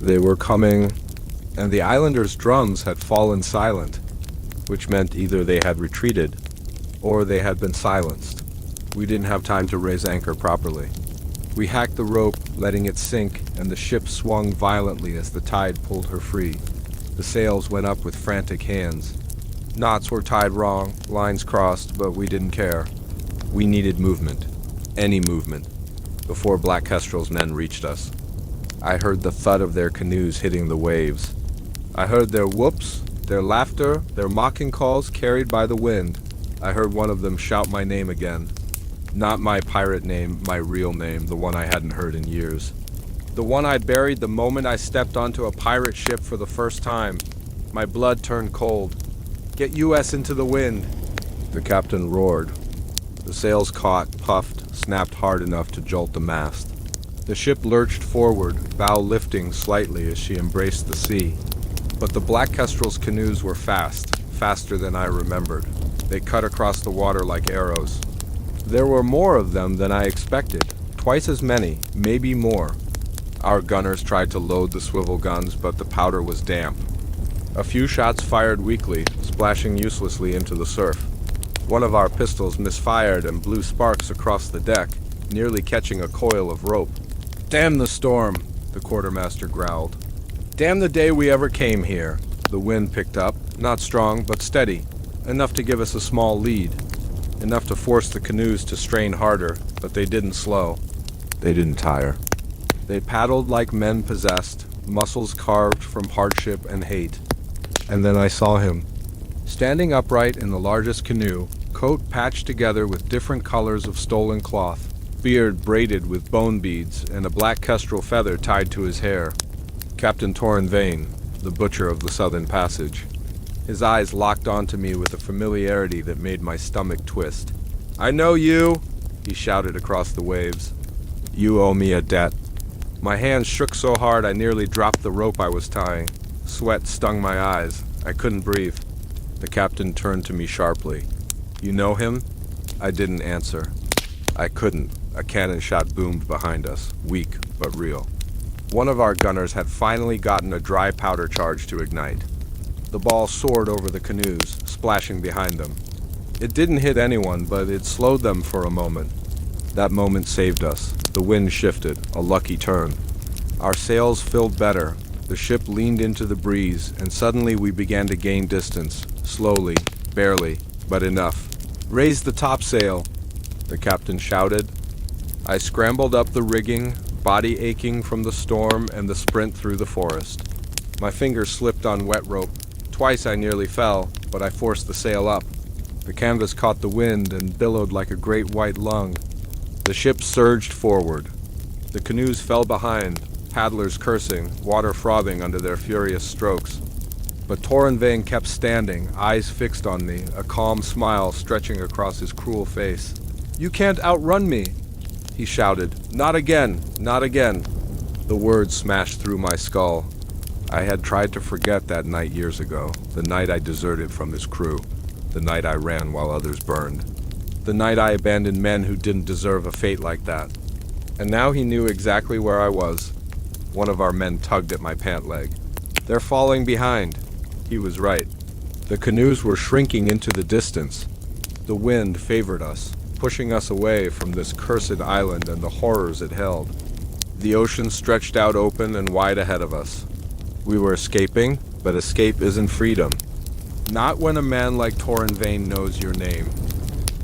They were coming, and the islanders' drums had fallen silent, which meant either they had retreated, or they had been silenced. We didn't have time to raise anchor properly. We hacked the rope, letting it sink, and the ship swung violently as the tide pulled her free. The sails went up with frantic hands. Knots were tied wrong, lines crossed, but we didn't care. We needed movement. Any movement. Before Black Kestrel's men reached us. I heard the thud of their canoes hitting the waves. I heard their whoops, their laughter, their mocking calls carried by the wind. I heard one of them shout my name again. Not my pirate name, my real name, the one I hadn't heard in years. The one I buried the moment I stepped onto a pirate ship for the first time. My blood turned cold. "Get US into the wind!" The captain roared. The sails caught, puffed, snapped hard enough to jolt the mast. The ship lurched forward, bow lifting slightly as she embraced the sea. But the Black Kestrel's canoes were fast, faster than I remembered. They cut across the water like arrows. There were more of them than I expected, twice as many, maybe more. Our gunners tried to load the swivel guns, but the powder was damp. A few shots fired weakly, splashing uselessly into the surf. One of our pistols misfired and blew sparks across the deck, nearly catching a coil of rope. "Damn the storm," the quartermaster growled. "Damn the day we ever came here." The wind picked up, not strong, but steady, enough to give us a small lead, enough to force the canoes to strain harder, but they didn't slow. They didn't tire. They paddled like men possessed, muscles carved from hardship and hate. And then I saw him, standing upright in the largest canoe, coat patched together with different colors of stolen cloth, beard braided with bone beads, and a black kestrel feather tied to his hair. Captain Torren Vane, the butcher of the Southern Passage. His eyes locked onto me with a familiarity that made my stomach twist. "I know you," he shouted across the waves. "You owe me a debt." My hands shook so hard I nearly dropped the rope I was tying. Sweat stung my eyes. I couldn't breathe. The captain turned to me sharply. "You know him?" I didn't answer. I couldn't. A cannon shot boomed behind us, weak but real. One of our gunners had finally gotten a dry powder charge to ignite. The ball soared over the canoes, splashing behind them. It didn't hit anyone, but it slowed them for a moment. That moment saved us. The wind shifted, a lucky turn. Our sails filled better. The ship leaned into the breeze, and suddenly we began to gain distance, slowly, barely, but enough. "Raise the topsail," the captain shouted. I scrambled up the rigging, body aching from the storm and the sprint through the forest. My fingers slipped on wet rope. Twice I nearly fell, but I forced the sail up. The canvas caught the wind and billowed like a great white lung. The ship surged forward. The canoes fell behind, paddlers cursing, water frothing under their furious strokes. But Torren Vane kept standing, eyes fixed on me, a calm smile stretching across his cruel face. "You can't outrun me," he shouted. "Not again, not again." The words smashed through my skull. I had tried to forget that night years ago, the night I deserted from his crew, the night I ran while others burned, the night I abandoned men who didn't deserve a fate like that. And now he knew exactly where I was. One of our men tugged at my pant leg. "They're falling behind." He was right. The canoes were shrinking into the distance. The wind favored us, pushing us away from this cursed island and the horrors it held. The ocean stretched out open and wide ahead of us. We were escaping, but escape isn't freedom. Not when a man like Torren Vane knows your name.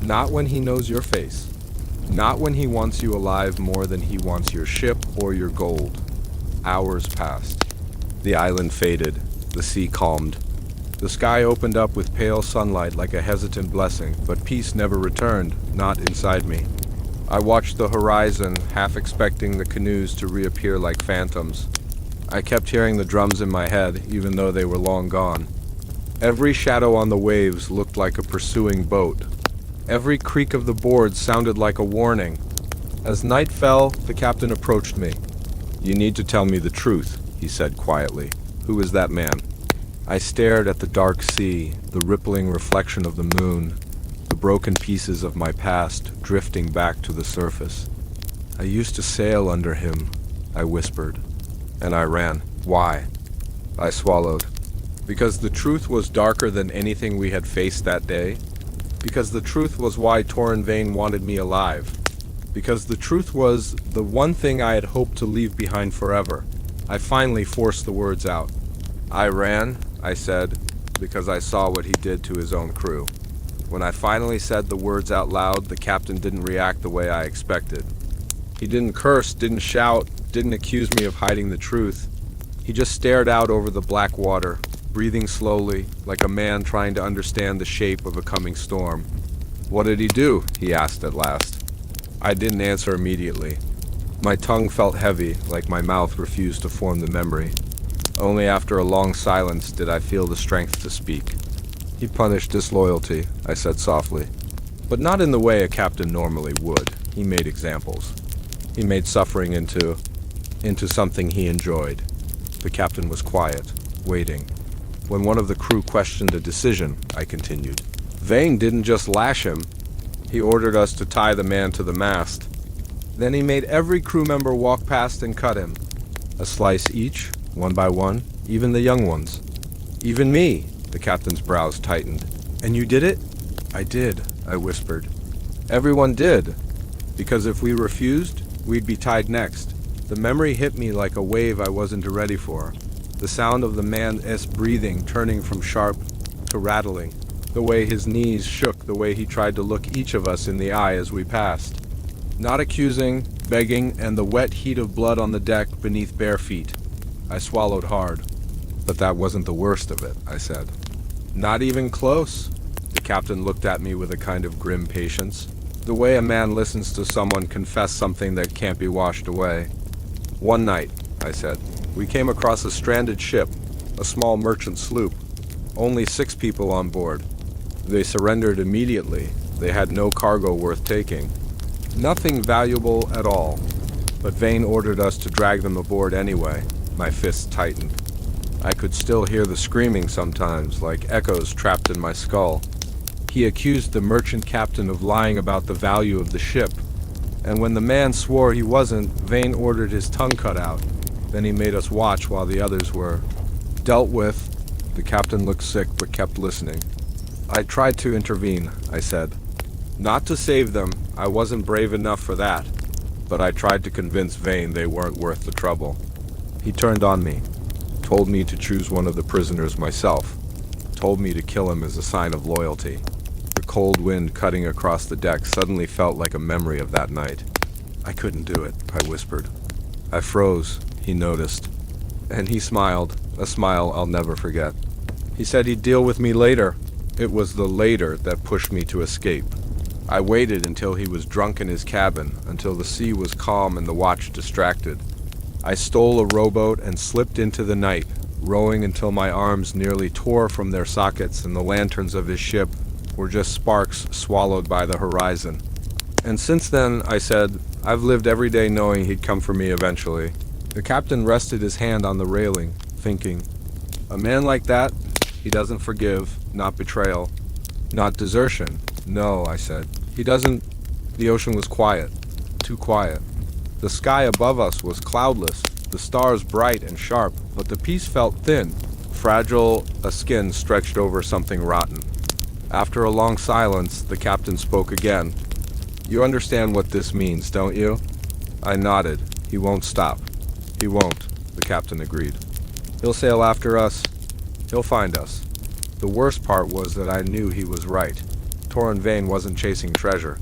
Not when he knows your face. Not when he wants you alive more than he wants your ship or your gold. Hours passed. The island faded. The sea calmed. The sky opened up with pale sunlight like a hesitant blessing, but peace never returned, not inside me. I watched the horizon, half expecting the canoes to reappear like phantoms. I kept hearing the drums in my head, even though they were long gone. Every shadow on the waves looked like a pursuing boat. Every creak of the boards sounded like a warning. As night fell, the captain approached me. "You need to tell me the truth," he said quietly. "Who is that man?" I stared at the dark sea, the rippling reflection of the moon, the broken pieces of my past drifting back to the surface. "I used to sail under him," I whispered, and I ran. "Why?" I swallowed. Because the truth was darker than anything we had faced that day. Because the truth was why Torren Vane wanted me alive. Because the truth was the one thing I had hoped to leave behind forever. I finally forced the words out. "I ran," I said, because I saw what he did to his own crew. When I finally said the words out loud, the captain didn't react the way I expected. He didn't curse, didn't shout, didn't accuse me of hiding the truth. He just stared out over the black water, breathing slowly, like a man trying to understand the shape of a coming storm. "What did he do?" he asked at last. I didn't answer immediately. My tongue felt heavy, like my mouth refused to form the memory. Only after a long silence did I feel the strength to speak. "He punished disloyalty," I said softly. "But not in the way a captain normally would. He made examples. He made suffering into something he enjoyed." The captain was quiet, waiting. When one of the crew questioned a decision, I continued, "Vane didn't just lash him. He ordered us to tie the man to the mast. Then he made every crew member walk past and cut him. A slice each, one by one, even the young ones. Even me." The captain's brows tightened. "And you did it?" "I did," I whispered. "Everyone did. Because if we refused, we'd be tied next." The memory hit me like a wave I wasn't ready for. The sound of the man's breathing turning from sharp to rattling. The way his knees shook, the way he tried to look each of us in the eye as we passed. Not accusing, begging, and the wet heat of blood on the deck beneath bare feet. I swallowed hard. "But that wasn't the worst of it," I said. "Not even close." The captain looked at me with a kind of grim patience. The way a man listens to someone confess something that can't be washed away. "One night," I said, "we came across a stranded ship, a small merchant sloop. Only 6 people on board. They surrendered immediately. They had no cargo worth taking. Nothing valuable at all. But Vane ordered us to drag them aboard anyway." My fists tightened. I could still hear the screaming sometimes, like echoes trapped in my skull. He accused the merchant captain of lying about the value of the ship. And when the man swore he wasn't, Vane ordered his tongue cut out. Then he made us watch while the others were dealt with. The captain looked sick but kept listening. "I tried to intervene," I said. "Not to save them, I wasn't brave enough for that. But I tried to convince Vane they weren't worth the trouble. He turned on me, told me to choose one of the prisoners myself, told me to kill him as a sign of loyalty." The cold wind cutting across the deck suddenly felt like a memory of that night. "I couldn't do it," I whispered. I froze. He noticed. And he smiled, a smile I'll never forget. He said he'd deal with me later. It was the later that pushed me to escape. I waited until he was drunk in his cabin, until the sea was calm and the watch distracted. I stole a rowboat and slipped into the night, rowing until my arms nearly tore from their sockets and the lanterns of his ship were just sparks swallowed by the horizon. "And since then," I said, "I've lived every day knowing he'd come for me eventually." The captain rested his hand on the railing, thinking. A man like that, he doesn't forgive, not betrayal, not desertion. No, I said. He doesn't. The ocean was quiet, too quiet. The sky above us was cloudless, the stars bright and sharp, but the peace felt thin, fragile, a skin stretched over something rotten. After a long silence, the captain spoke again. You understand what this means, don't you? I nodded. He won't stop. He won't, the captain agreed. He'll sail after us. He'll find us. The worst part was that I knew he was right. Torren Vane wasn't chasing treasure.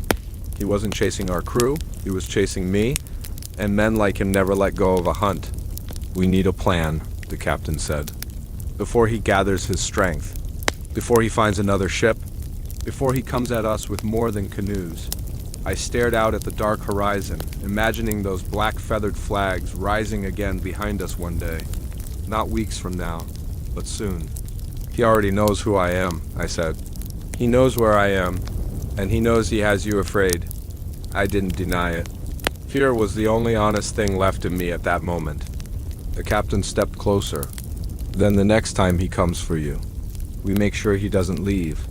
He wasn't chasing our crew. He was chasing me, and men like him never let go of a hunt. We need a plan, the captain said. Before he gathers his strength. Before he finds another ship. Before he comes at us with more than canoes. I stared out at the dark horizon, imagining those black feathered flags rising again behind us one day. Not weeks from now, but soon. He already knows who I am, I said. He knows where I am, and he knows he has you afraid. I didn't deny it. Fear was the only honest thing left in me at that moment. The captain stepped closer. Then the next time he comes for you, we make sure he doesn't leave.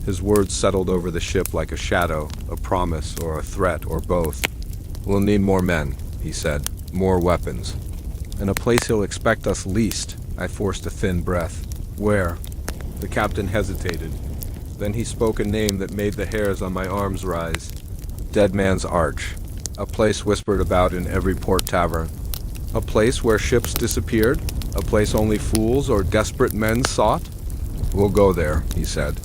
His words settled over the ship like a shadow, a promise, or a threat, or both. We'll need more men, he said, more weapons. In a place he'll expect us least. I forced a thin breath. Where? The captain hesitated. Then he spoke a name that made the hairs on my arms rise. Dead Man's Arch. A place whispered about in every port tavern. A place where ships disappeared? A place only fools or desperate men sought? We'll go there, he said.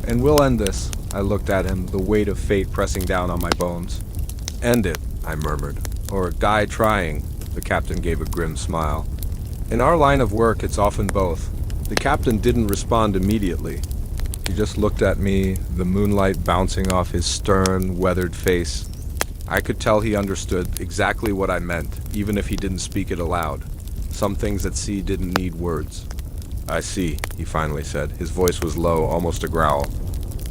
And we'll end this. I looked at him, the weight of fate pressing down on my bones. End it, I murmured. Or die trying, the captain gave a grim smile. In our line of work, it's often both. The captain didn't respond immediately. He just looked at me, the moonlight bouncing off his stern, weathered face. I could tell he understood exactly what I meant, even if he didn't speak it aloud. Some things at sea didn't need words. I see, he finally said. His voice was low, almost a growl.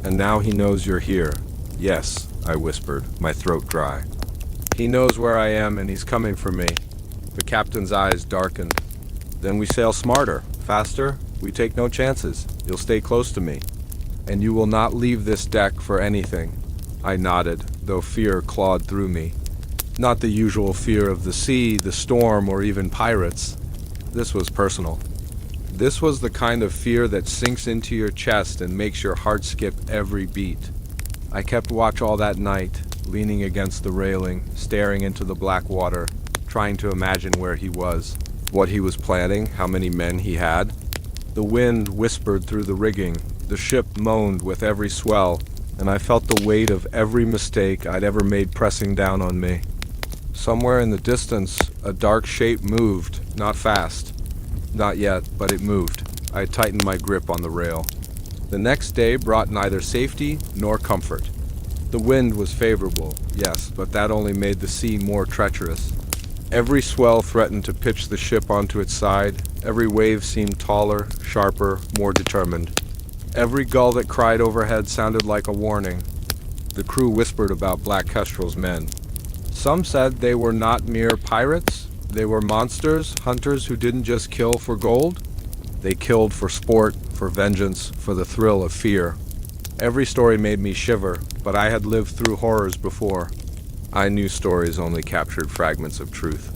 And now he knows you're here. Yes, I whispered, my throat dry. He knows where I am and he's coming for me. The captain's eyes darkened. Then we sail smarter, faster. We take no chances. You'll stay close to me. And you will not leave this deck for anything. I nodded, though fear clawed through me. Not the usual fear of the sea, the storm, or even pirates. This was personal. This was the kind of fear that sinks into your chest and makes your heart skip every beat. I kept watch all that night, leaning against the railing, staring into the black water, trying to imagine where he was, what he was planning, how many men he had. The wind whispered through the rigging, the ship moaned with every swell, and I felt the weight of every mistake I'd ever made pressing down on me. Somewhere in the distance, a dark shape moved, not fast. Not yet, but it moved. I tightened my grip on the rail. The next day brought neither safety nor comfort. The wind was favorable, yes, but that only made the sea more treacherous. Every swell threatened to pitch the ship onto its side. Every wave seemed taller, sharper, more determined. Every gull that cried overhead sounded like a warning. The crew whispered about Black Kestrel's men. Some said they were not mere pirates. They were monsters, hunters who didn't just kill for gold. They killed for sport, for vengeance, for the thrill of fear. Every story made me shiver, but I had lived through horrors before. I knew stories only captured fragments of truth.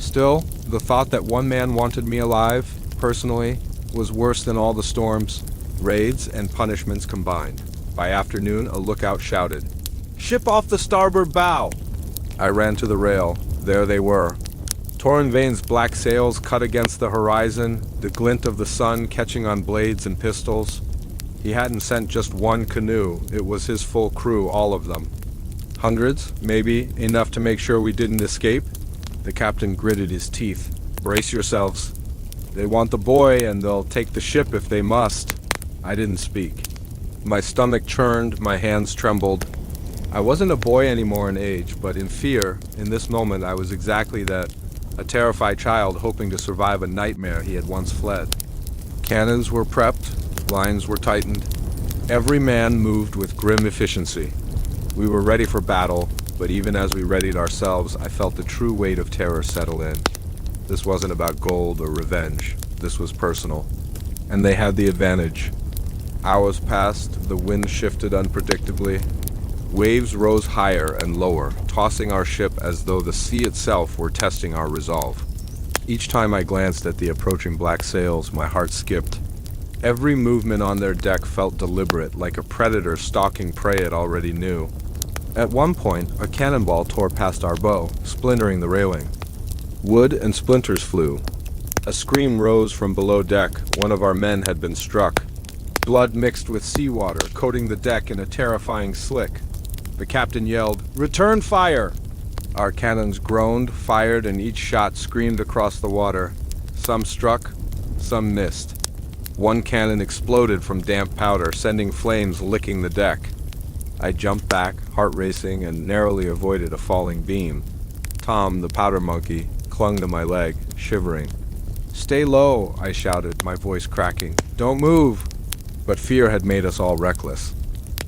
Still, the thought that one man wanted me alive, personally, was worse than all the storms, raids, and punishments combined. By afternoon, a lookout shouted, "Ship off the starboard bow!" I ran to the rail. There they were. Torren Vane's black sails cut against the horizon, the glint of the sun catching on blades and pistols. He hadn't sent just one canoe, it was his full crew, all of them. Hundreds, maybe, enough to make sure we didn't escape. The captain gritted his teeth. Brace yourselves. They want the boy, and they'll take the ship if they must. I didn't speak. My stomach churned, my hands trembled. I wasn't a boy anymore in age, but in fear, in this moment I was exactly that. A terrified child hoping to survive a nightmare he had once fled. Cannons were prepped, lines were tightened. Every man moved with grim efficiency. We were ready for battle, but even as we readied ourselves, I felt the true weight of terror settle in. This wasn't about gold or revenge. this was personal. And they had the advantage. Hours passed, the wind shifted unpredictably. Waves rose higher and lower, tossing our ship as though the sea itself were testing our resolve. Each time I glanced at the approaching black sails, my heart skipped. Every movement on their deck felt deliberate, like a predator stalking prey it already knew. At one point, a cannonball tore past our bow, splintering the railing. Wood and splinters flew. A scream rose from below deck. One of our men had been struck. Blood mixed with seawater, coating the deck in a terrifying slick. The captain yelled, "Return fire!" Our cannons groaned, fired, and each shot screamed across the water. Some struck, some missed. One cannon exploded from damp powder, sending flames licking the deck. I jumped back, heart racing, and narrowly avoided a falling beam. Tom, the powder monkey, clung to my leg, shivering. "Stay low," I shouted, my voice cracking. "Don't move!" But fear had made us all reckless.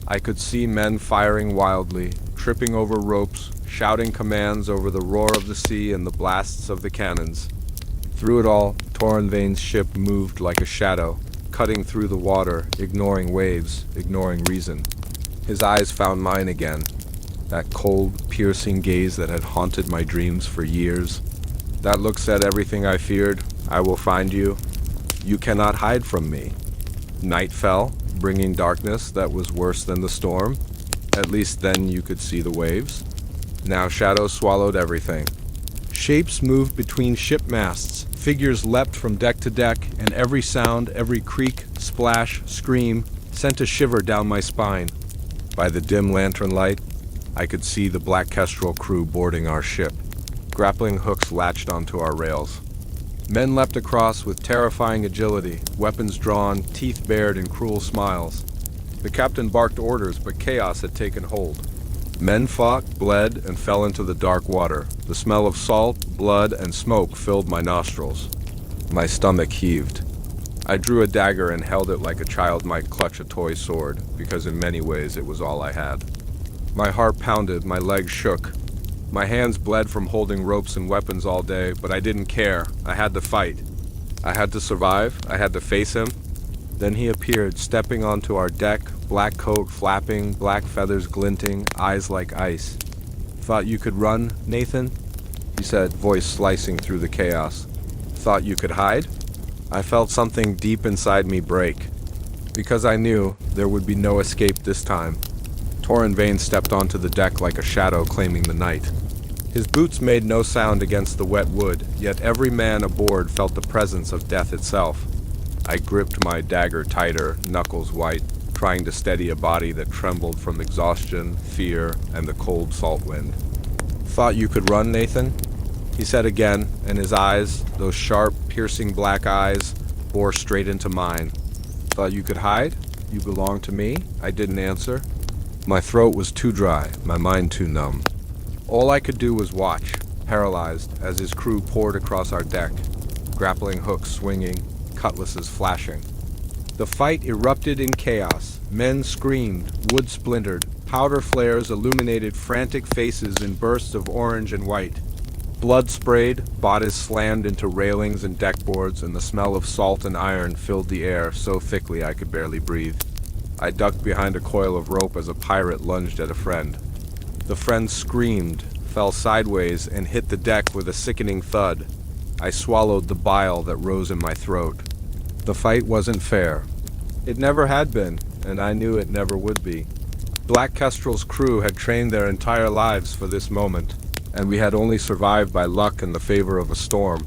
I could see men firing wildly, tripping over ropes, shouting commands over the roar of the sea and the blasts of the cannons. Through it all, Torren Vane's ship moved like a shadow, cutting through the water, ignoring waves, ignoring reason. His eyes found mine again, that cold, piercing gaze that had haunted my dreams for years. That look said everything I feared. "I will find you. You cannot hide from me." Night fell, bringing darkness that was worse than the storm. At least then you could see the waves. Now shadows swallowed everything. Shapes moved between ship masts, figures leapt from deck to deck, and every sound, every creak, splash, scream, sent a shiver down my spine. By the dim lantern light, I could see the Black Kestrel crew boarding our ship. Grappling hooks latched onto our rails. Men leapt across with terrifying agility, weapons drawn, teeth bared in cruel smiles. The captain barked orders, but chaos had taken hold. Men fought, bled, and fell into the dark water. The smell of salt, blood, and smoke filled my nostrils. My stomach heaved. I drew a dagger and held it like a child might clutch a toy sword, because in many ways it was all I had. My heart pounded, my legs shook. My hands bled from holding ropes and weapons all day, but I didn't care. I had to fight. I had to survive. I had to face him. Then he appeared, stepping onto our deck, black coat flapping, black feathers glinting, eyes like ice. "Thought you could run, Nathan?" he said, voice slicing through the chaos. "Thought you could hide?" I felt something deep inside me break, because I knew there would be no escape this time. Torren Vane stepped onto the deck like a shadow claiming the night. His boots made no sound against the wet wood, yet every man aboard felt the presence of death itself. I gripped my dagger tighter, knuckles white, trying to steady a body that trembled from exhaustion, fear, and the cold salt wind. "Thought you could run, Nathan?" he said again, and his eyes, those sharp, piercing black eyes, bore straight into mine. "Thought you could hide? You belong to me?" I didn't answer. My throat was too dry, my mind too numb. All I could do was watch, paralyzed, as his crew poured across our deck, grappling hooks swinging, cutlasses flashing. The fight erupted in chaos. Men screamed, wood splintered, powder flares illuminated frantic faces in bursts of orange and white. Blood sprayed, bodies slammed into railings and deckboards, and the smell of salt and iron filled the air so thickly I could barely breathe. I ducked behind a coil of rope as a pirate lunged at a friend. The friend screamed, fell sideways, and hit the deck with a sickening thud. I swallowed the bile that rose in my throat. The fight wasn't fair. It never had been, and I knew it never would be. Black Kestrel's crew had trained their entire lives for this moment, and we had only survived by luck and the favor of a storm.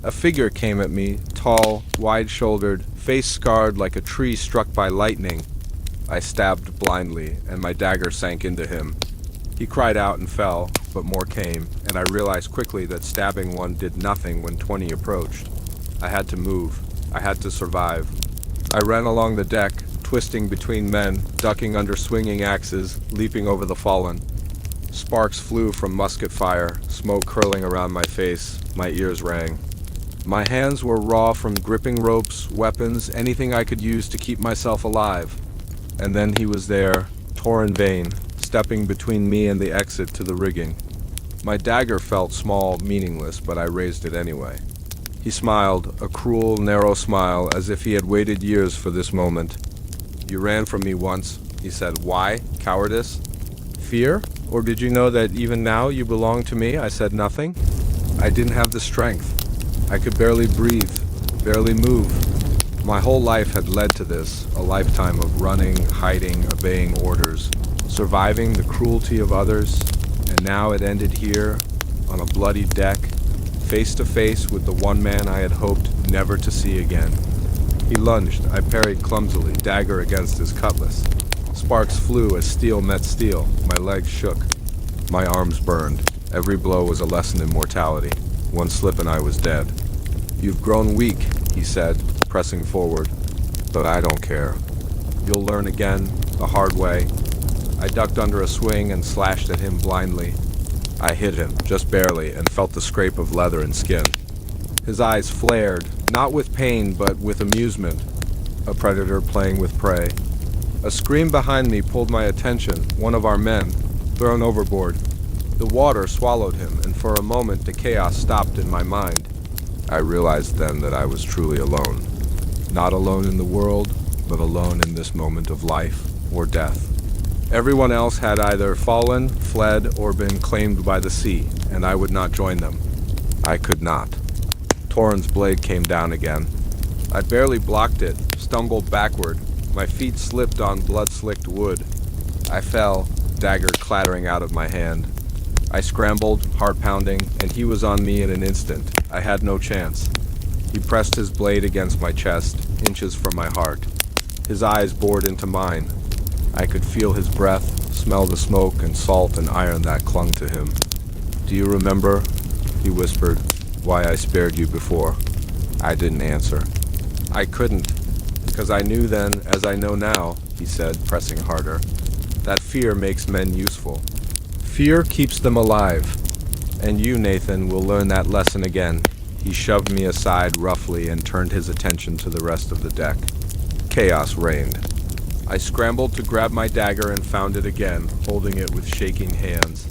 A figure came at me, tall, wide-shouldered, face scarred like a tree struck by lightning. I stabbed blindly, and my dagger sank into him. He cried out and fell, but more came, and I realized quickly that stabbing one did nothing when 20 approached. I had to move. I had to survive. I ran along the deck, twisting between men, ducking under swinging axes, leaping over the fallen. Sparks flew from musket fire, smoke curling around my face, my ears rang. My hands were raw from gripping ropes, weapons, anything I could use to keep myself alive. And then he was there, Torren Vane, stepping between me and the exit to the rigging. My dagger felt small, meaningless, but I raised it anyway. He smiled, a cruel, narrow smile, as if he had waited years for this moment. You ran from me once, he said. Why? Cowardice? Fear? Or did you know that even now you belong to me? I said nothing. I didn't have the strength. I could barely breathe, barely move. My whole life had led to this, a lifetime of running, hiding, obeying orders, surviving the cruelty of others, and now it ended here, on a bloody deck, face to face with the one man I had hoped never to see again. He lunged. I parried clumsily, dagger against his cutlass. Sparks flew as steel met steel. My legs shook. My arms burned. Every blow was a lesson in mortality. One slip and I was dead. You've grown weak, he said, pressing forward. But I don't care. You'll learn again, the hard way. I ducked under a swing and slashed at him blindly. I hit him, just barely, and felt the scrape of leather and skin. His eyes flared, not with pain, but with amusement. A predator playing with prey. A scream behind me pulled my attention, one of our men, thrown overboard. The water swallowed him, and for a moment the chaos stopped in my mind. I realized then that I was truly alone. Not alone in the world, but alone in this moment of life or death. Everyone else had either fallen, fled, or been claimed by the sea, and I would not join them. I could not. Torren's blade came down again. I barely blocked it, stumbled backward. My feet slipped on blood-slicked wood. I fell, dagger clattering out of my hand. I scrambled, heart pounding, and he was on me in an instant. I had no chance. He pressed his blade against my chest, inches from my heart. His eyes bored into mine. I could feel his breath, smell the smoke and salt and iron that clung to him. Do you remember, he whispered, why I spared you before? I didn't answer. I couldn't, because I knew then, as I know now, he said, pressing harder, that fear makes men useful. Fear keeps them alive. And you, Nathan, will learn that lesson again. He shoved me aside roughly and turned his attention to the rest of the deck. Chaos reigned. I scrambled to grab my dagger and found it again, holding it with shaking hands.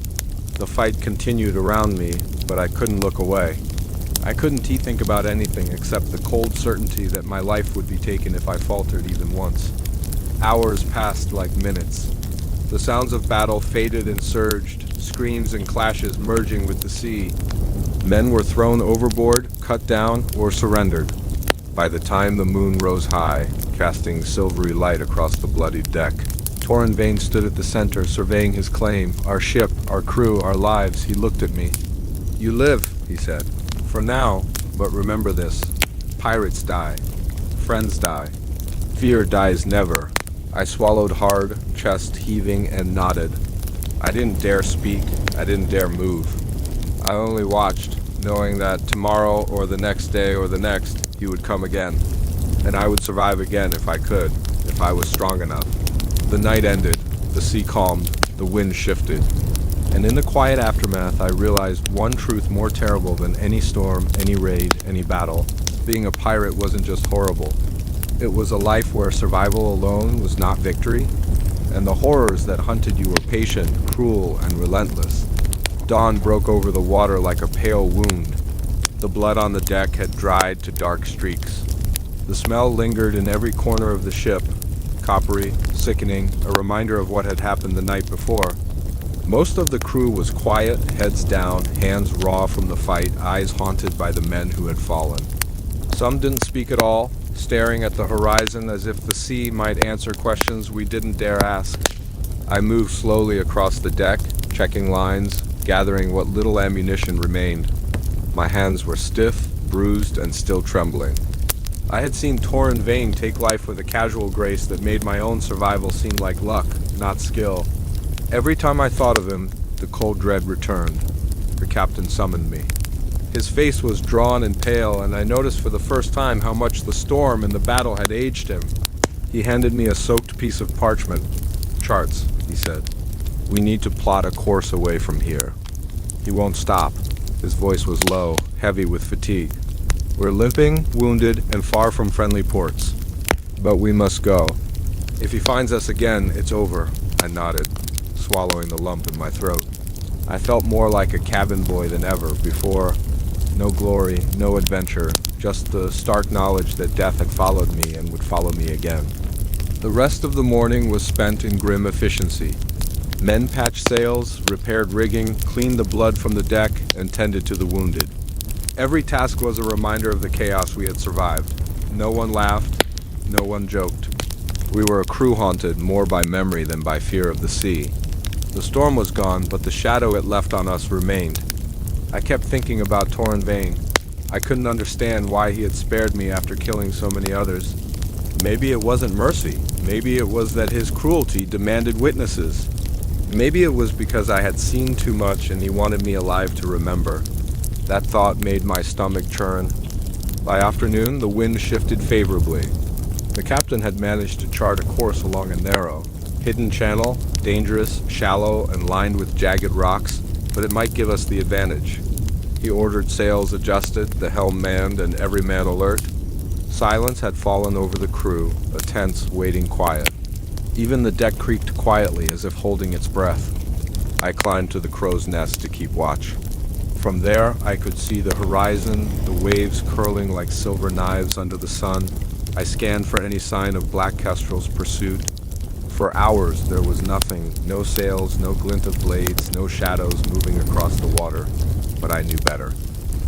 The fight continued around me, but I couldn't look away. I couldn't think about anything except the cold certainty that my life would be taken if I faltered even once. Hours passed like minutes. The sounds of battle faded and surged, screams and clashes merging with the sea. Men were thrown overboard, cut down, or surrendered. By the time the moon rose high, casting silvery light across the bloodied deck, Torren Vane stood at the center, surveying his claim, our ship, our crew, our lives. He looked at me. You live, he said. For now, but remember this. Pirates die. Friends die. Fear dies never. I swallowed hard, chest heaving, and nodded. I didn't dare speak. I didn't dare move. I only watched, knowing that tomorrow or the next day or the next, he would come again. And I would survive again if I could, if I was strong enough. The night ended, the sea calmed, the wind shifted. And in the quiet aftermath, I realized one truth more terrible than any storm, any raid, any battle. Being a pirate wasn't just horrible. It was a life where survival alone was not victory, and the horrors that hunted you were patient, cruel, and relentless. Dawn broke over the water like a pale wound. The blood on the deck had dried to dark streaks. The smell lingered in every corner of the ship, coppery, sickening, a reminder of what had happened the night before. Most of the crew was quiet, heads down, hands raw from the fight, eyes haunted by the men who had fallen. Some didn't speak at all, staring at the horizon as if the sea might answer questions we didn't dare ask. I moved slowly across the deck, checking lines, gathering what little ammunition remained. My hands were stiff, bruised, and still trembling. I had seen Torren Vane take life with a casual grace that made my own survival seem like luck, not skill. Every time I thought of him, the cold dread returned. The captain summoned me. His face was drawn and pale, and I noticed for the first time how much the storm and the battle had aged him. He handed me a soaked piece of parchment. Charts, he said. We need to plot a course away from here. He won't stop. His voice was low, heavy with fatigue. We're limping, wounded, and far from friendly ports. But we must go. If he finds us again, it's over. I nodded, swallowing the lump in my throat. I felt more like a cabin boy than ever before. No glory, no adventure, just the stark knowledge that death had followed me and would follow me again. The rest of the morning was spent in grim efficiency. Men patched sails, repaired rigging, cleaned the blood from the deck, and tended to the wounded. Every task was a reminder of the chaos we had survived. No one laughed, no one joked. We were a crew haunted more by memory than by fear of the sea. The storm was gone, but the shadow it left on us remained. I kept thinking about Torren Vane. I couldn't understand why he had spared me after killing so many others. Maybe it wasn't mercy. Maybe it was that his cruelty demanded witnesses. Maybe it was because I had seen too much and he wanted me alive to remember. That thought made my stomach churn. By afternoon, the wind shifted favorably. The captain had managed to chart a course along a narrow, hidden channel, dangerous, shallow, and lined with jagged rocks, but it might give us the advantage. He ordered sails adjusted, the helm manned, and every man alert. Silence had fallen over the crew, a tense, waiting quiet. Even the deck creaked quietly as if holding its breath. I climbed to the crow's nest to keep watch. From there, I could see the horizon, the waves curling like silver knives under the sun. I scanned for any sign of black kestrel's pursuit. For hours, there was nothing, no sails, no glint of blades, no shadows moving across the water. But I knew better.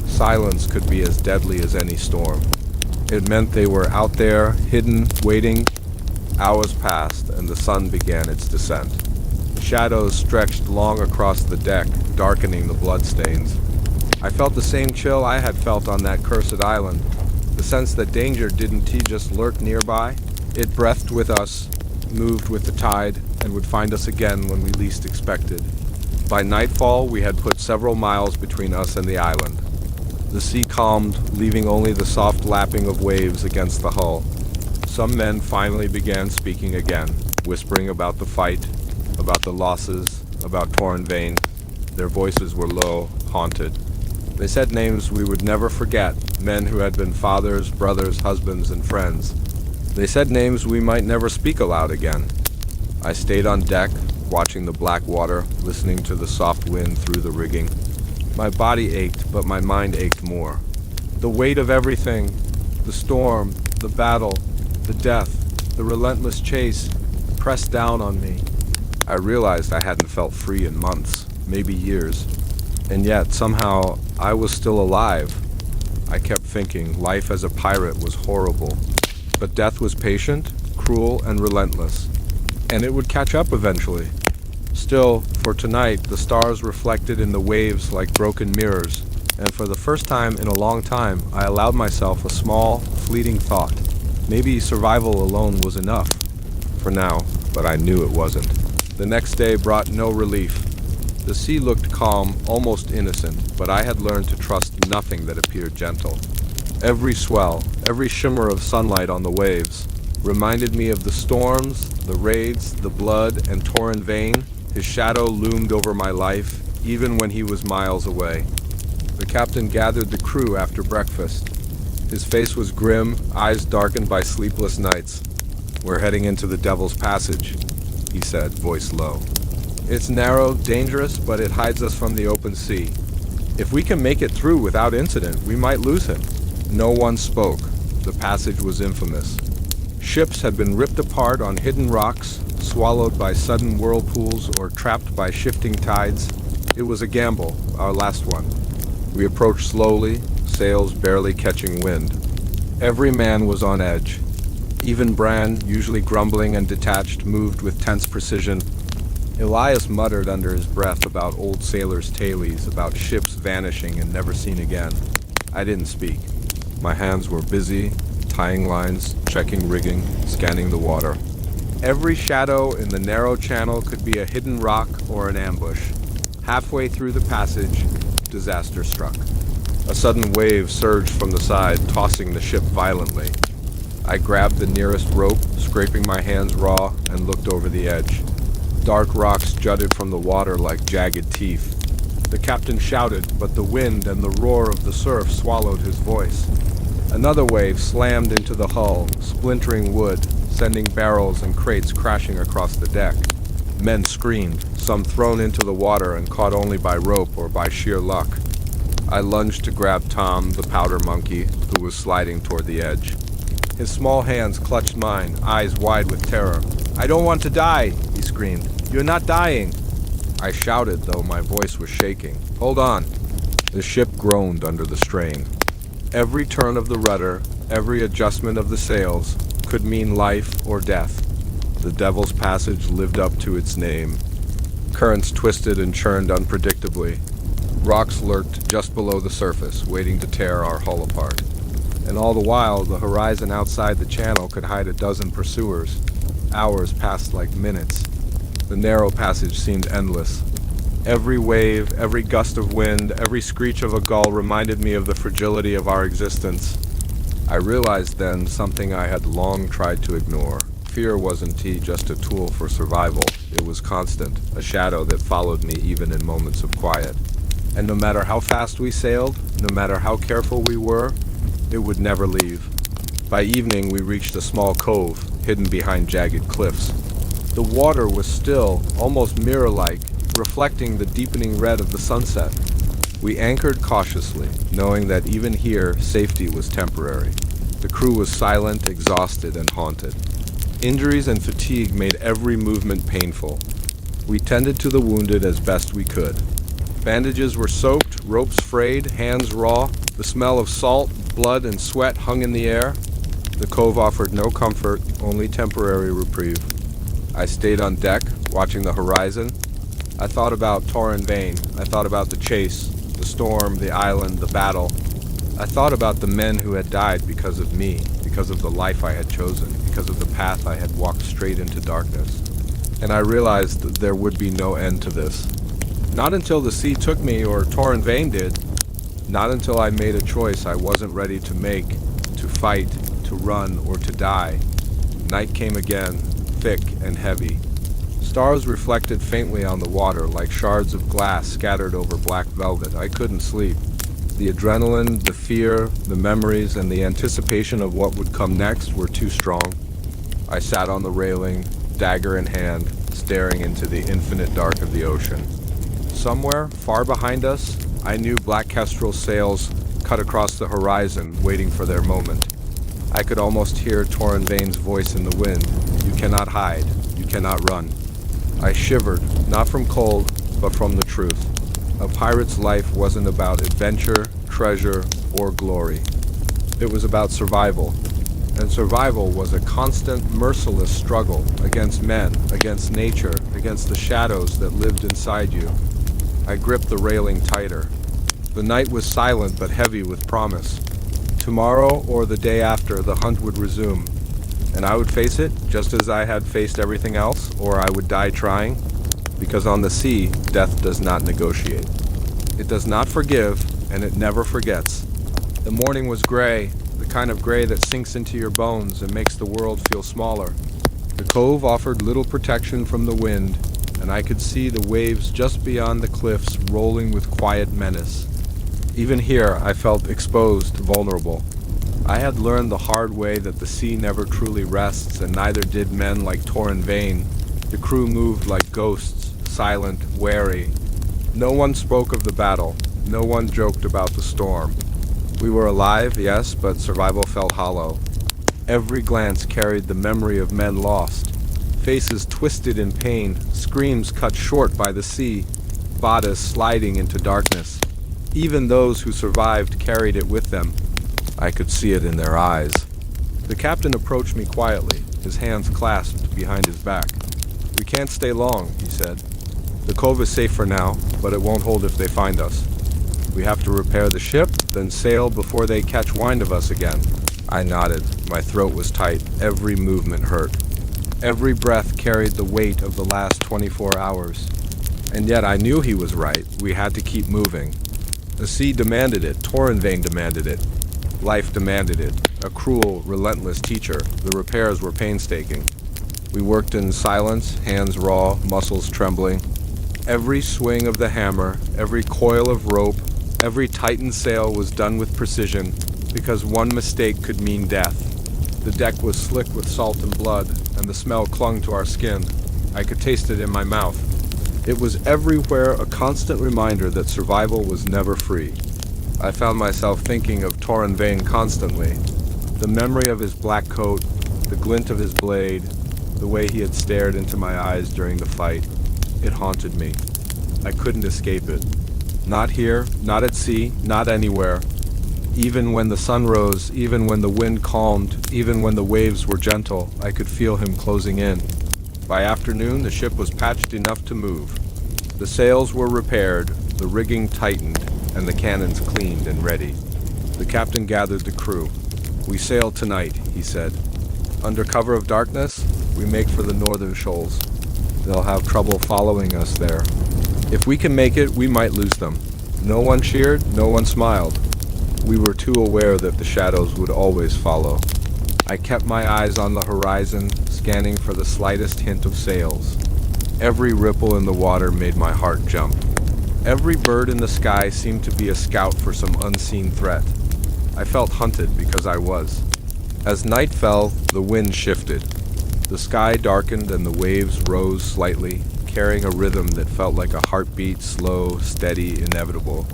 Silence could be as deadly as any storm. It meant they were out there, hidden, waiting. Hours passed, and the sun began its descent. Shadows stretched long across the deck, darkening the bloodstains. I felt the same chill I had felt on that cursed island, the sense that danger didn't just lurk nearby. It breathed with us, moved with the tide, and would find us again when we least expected. By nightfall, we had put several miles between us and the island. The sea calmed, leaving only the soft lapping of waves against the hull. Some men finally began speaking again, whispering about the fight, about the losses, about Torren Vane. Their voices were low, haunted. They said names we would never forget, men who had been fathers, brothers, husbands, and friends. They said names we might never speak aloud again. I stayed on deck, watching the black water, listening to the soft wind through the rigging. My body ached, but my mind ached more. The weight of everything, the storm, the battle, the death, the relentless chase, pressed down on me. I realized I hadn't felt free in months, maybe years. And yet, somehow, I was still alive. I kept thinking life as a pirate was horrible. But death was patient, cruel, and relentless. And it would catch up eventually. Still, for tonight, the stars reflected in the waves like broken mirrors, and for the first time in a long time, I allowed myself a small, fleeting thought. Maybe survival alone was enough. For now, but I knew it wasn't. The next day brought no relief. The sea looked calm, almost innocent, but I had learned to trust nothing that appeared gentle. Every swell, every shimmer of sunlight on the waves, reminded me of the storms, the raids, the blood, and Torren Vane. His shadow loomed over my life, even when he was miles away. The captain gathered the crew after breakfast. His face was grim, eyes darkened by sleepless nights. "We're heading into the Devil's Passage," he said, voice low. "It's narrow, dangerous, but it hides us from the open sea. If we can make it through without incident, we might lose him." No one spoke. The passage was infamous. Ships had been ripped apart on hidden rocks, swallowed by sudden whirlpools, or trapped by shifting tides. It was a gamble, our last one. We approached slowly, sails barely catching wind. Every man was on edge. Even Bran, usually grumbling and detached, moved with tense precision. Elias muttered under his breath about old sailors' tales, about ships vanishing and never seen again. I didn't speak. My hands were busy, tying lines, checking rigging, scanning the water. Every shadow in the narrow channel could be a hidden rock or an ambush. Halfway through the passage, disaster struck. A sudden wave surged from the side, tossing the ship violently. I grabbed the nearest rope, scraping my hands raw, and looked over the edge. Dark rocks jutted from the water like jagged teeth. The captain shouted, but the wind and the roar of the surf swallowed his voice. Another wave slammed into the hull, splintering wood, sending barrels and crates crashing across the deck. Men screamed, some thrown into the water and caught only by rope or by sheer luck. I lunged to grab Tom, the powder monkey, who was sliding toward the edge. His small hands clutched mine, eyes wide with terror. "I don't want to die," he screamed. "You're not dying." I shouted, though my voice was shaking. "Hold on." The ship groaned under the strain. Every turn of the rudder, every adjustment of the sails, could mean life or death. The Devil's Passage lived up to its name. Currents twisted and churned unpredictably. Rocks lurked just below the surface, waiting to tear our hull apart. And all the while, the horizon outside the channel could hide a dozen pursuers. Hours passed like minutes. The narrow passage seemed endless. Every wave, every gust of wind, every screech of a gull reminded me of the fragility of our existence. I realized then something I had long tried to ignore. Fear wasn't just a tool for survival. It was constant, a shadow that followed me even in moments of quiet. And no matter how fast we sailed, no matter how careful we were, it would never leave. By evening, we reached a small cove, hidden behind jagged cliffs. The water was still, almost mirror-like, reflecting the deepening red of the sunset. We anchored cautiously, knowing that even here, safety was temporary. The crew was silent, exhausted, and haunted. Injuries and fatigue made every movement painful. We tended to the wounded as best we could. Bandages were soaked, ropes frayed, hands raw. The smell of salt, blood, and sweat hung in the air. The cove offered no comfort, only temporary reprieve. I stayed on deck, watching the horizon. I thought about Torren Vane. I thought about the chase, the storm, the island, the battle. I thought about the men who had died because of me, because of the life I had chosen, because of the path I had walked straight into darkness. And I realized that there would be no end to this. Not until the sea took me or Torren Vane did. Not until I made a choice I wasn't ready to make, to fight, to run, or to die. Night came again, thick and heavy. Stars reflected faintly on the water like shards of glass scattered over black velvet. I couldn't sleep. The adrenaline, the fear, the memories, and the anticipation of what would come next were too strong. I sat on the railing, dagger in hand, staring into the infinite dark of the ocean. Somewhere, far behind us, I knew black kestrel sails cut across the horizon, waiting for their moment. I could almost hear Torren Vane's voice in the wind. "You cannot hide. You cannot run." I shivered, not from cold, but from the truth. A pirate's life wasn't about adventure, treasure, or glory. It was about survival. And survival was a constant, merciless struggle against men, against nature, against the shadows that lived inside you. I gripped the railing tighter. The night was silent but heavy with promise. Tomorrow or the day after, the hunt would resume. And I would face it, just as I had faced everything else, or I would die trying. Because on the sea, death does not negotiate. It does not forgive, and it never forgets. The morning was gray, the kind of gray that sinks into your bones and makes the world feel smaller. The cove offered little protection from the wind, and I could see the waves just beyond the cliffs rolling with quiet menace. Even here, I felt exposed, vulnerable. I had learned the hard way that the sea never truly rests, and neither did men like Torren Vane. The crew moved like ghosts, silent, wary. No one spoke of the battle. No one joked about the storm. We were alive, yes, but survival felt hollow. Every glance carried the memory of men lost. Faces twisted in pain, screams cut short by the sea, bodies sliding into darkness. Even those who survived carried it with them. I could see it in their eyes. The captain approached me quietly, his hands clasped behind his back. "We can't stay long," he said. "The cove is safe for now, but it won't hold if they find us. We have to repair the ship, then sail before they catch wind of us again." I nodded. My throat was tight. Every movement hurt. Every breath carried the weight of the last 24 hours. And yet I knew he was right. We had to keep moving. The sea demanded it. Torren Vane demanded it. Life demanded it. A cruel, relentless teacher. The repairs were painstaking. We worked in silence, hands raw, muscles trembling. Every swing of the hammer, every coil of rope, every tightened sail was done with precision, because one mistake could mean death. The deck was slick with salt and blood, and the smell clung to our skin. I could taste it in my mouth. It was everywhere a constant reminder that survival was never free. I found myself thinking of Torren Vane constantly. The memory of his black coat, the glint of his blade, the way he had stared into my eyes during the fight, it haunted me. I couldn't escape it. Not here, not at sea, not anywhere. Even when the sun rose, even when the wind calmed, even when the waves were gentle, I could feel him closing in. By afternoon, the ship was patched enough to move. The sails were repaired, the rigging tightened, and the cannons cleaned and ready. The captain gathered the crew. "We sail tonight," he said. "Under cover of darkness, we make for the northern shoals. They'll have trouble following us there. If we can make it, we might lose them." No one cheered, no one smiled. We were too aware that the shadows would always follow. I kept my eyes on the horizon, scanning for the slightest hint of sails. Every ripple in the water made my heart jump. Every bird in the sky seemed to be a scout for some unseen threat. I felt hunted because I was. As night fell, the wind shifted. The sky darkened and the waves rose slightly, carrying a rhythm that felt like a heartbeat, slow, steady, inevitable.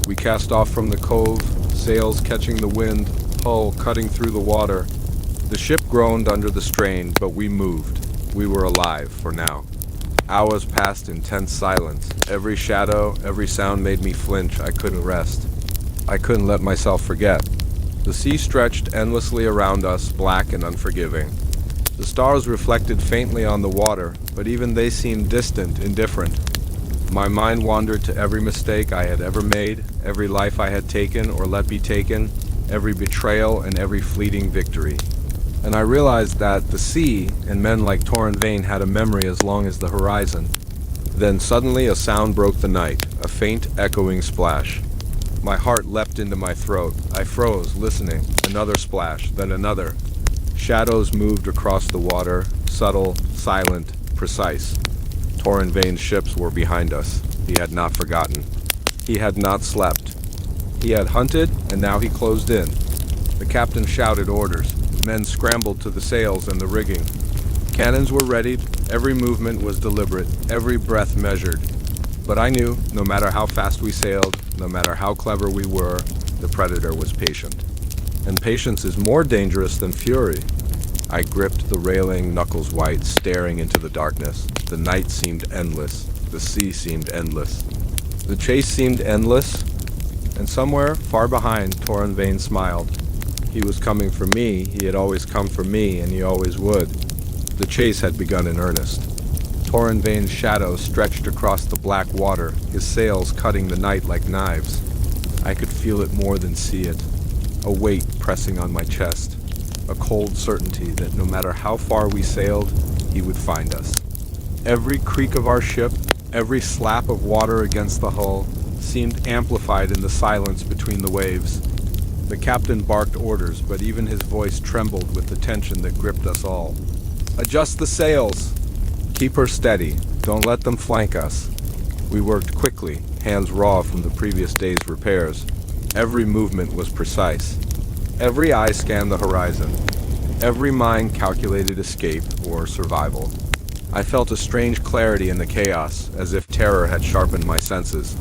We cast off from the cove, sails catching the wind, hull cutting through the water. The ship groaned under the strain, but we moved. We were alive for now. Hours passed in tense silence. Every shadow, every sound made me flinch. I couldn't rest. I couldn't let myself forget. The sea stretched endlessly around us, black and unforgiving. The stars reflected faintly on the water, but even they seemed distant, indifferent. My mind wandered to every mistake I had ever made, every life I had taken or let be taken, every betrayal and every fleeting victory. And I realized that the sea and men like Torren Vane had a memory as long as the horizon. Then suddenly a sound broke the night, a faint, echoing splash. My heart leapt into my throat. I froze, listening. Another splash, then another. Shadows moved across the water, subtle, silent, precise. Torren Vane's ships were behind us. He had not forgotten. He had not slept. He had hunted, and now he closed in. The captain shouted orders. Men scrambled to the sails and the rigging. Cannons were readied. Every movement was deliberate, every breath measured. But I knew, no matter how fast we sailed, no matter how clever we were, the predator was patient. And patience is more dangerous than fury. I gripped the railing, knuckles white, staring into the darkness. The night seemed endless. The sea seemed endless. The chase seemed endless. And somewhere, far behind, Torren Vane smiled. He was coming for me. He had always come for me, and he always would. The chase had begun in earnest. Torren Vane's shadow stretched across the black water, his sails cutting the night like knives. I could feel it more than see it. A weight pressing on my chest. A cold certainty that no matter how far we sailed, he would find us. Every creak of our ship, every slap of water against the hull, seemed amplified in the silence between the waves. The captain barked orders, but even his voice trembled with the tension that gripped us all. "Adjust the sails! Keep her steady. Don't let them flank us." We worked quickly, hands raw from the previous day's repairs. Every movement was precise. Every eye scanned the horizon. Every mind calculated escape or survival. I felt a strange clarity in the chaos, as if terror had sharpened my senses.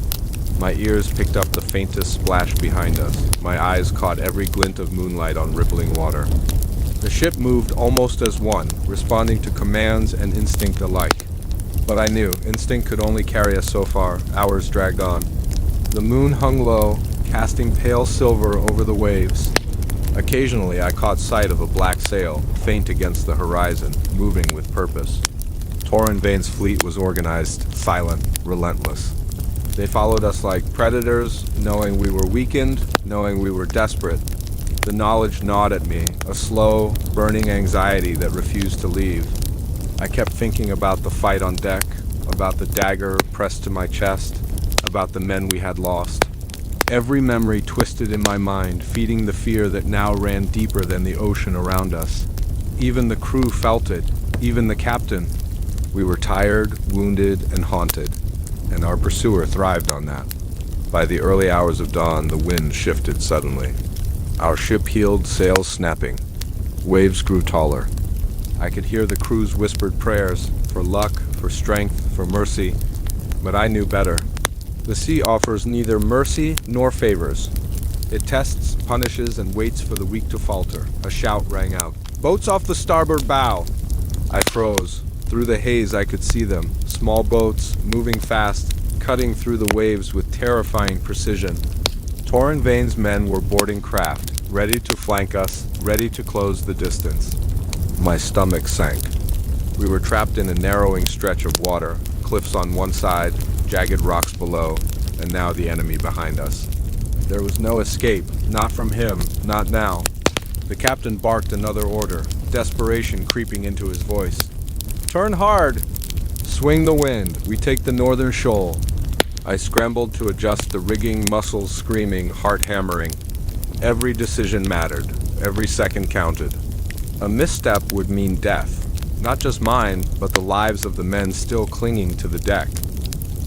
My ears picked up the faintest splash behind us. My eyes caught every glint of moonlight on rippling water. The ship moved almost as one, responding to commands and instinct alike. But I knew instinct could only carry us so far. Hours dragged on. The moon hung low, casting pale silver over the waves. Occasionally I caught sight of a black sail, faint against the horizon, moving with purpose. Torren Vane's fleet was organized, silent, relentless. They followed us like predators, knowing we were weakened, knowing we were desperate. The knowledge gnawed at me, a slow, burning anxiety that refused to leave. I kept thinking about the fight on deck, about the dagger pressed to my chest, about the men we had lost. Every memory twisted in my mind, feeding the fear that now ran deeper than the ocean around us. Even the crew felt it, even the captain. We were tired, wounded, and haunted, and our pursuer thrived on that. By the early hours of dawn, the wind shifted suddenly. Our ship heeled, sails snapping. Waves grew taller. I could hear the crew's whispered prayers, for luck, for strength, for mercy, but I knew better. The sea offers neither mercy nor favors. It tests, punishes, and waits for the weak to falter. A shout rang out. "Boats off the starboard bow!" I froze. Through the haze I could see them. Small boats, moving fast, cutting through the waves with terrifying precision. Torren Vane's men were boarding craft, ready to flank us, ready to close the distance. My stomach sank. We were trapped in a narrowing stretch of water, cliffs on one side, jagged rocks below, and now the enemy behind us. There was no escape, not from him, not now. The captain barked another order, desperation creeping into his voice. "Turn hard! Swing the wind, we take the northern shoal." I scrambled to adjust the rigging, muscles screaming, heart hammering. Every decision mattered, every second counted. A misstep would mean death, not just mine, but the lives of the men still clinging to the deck.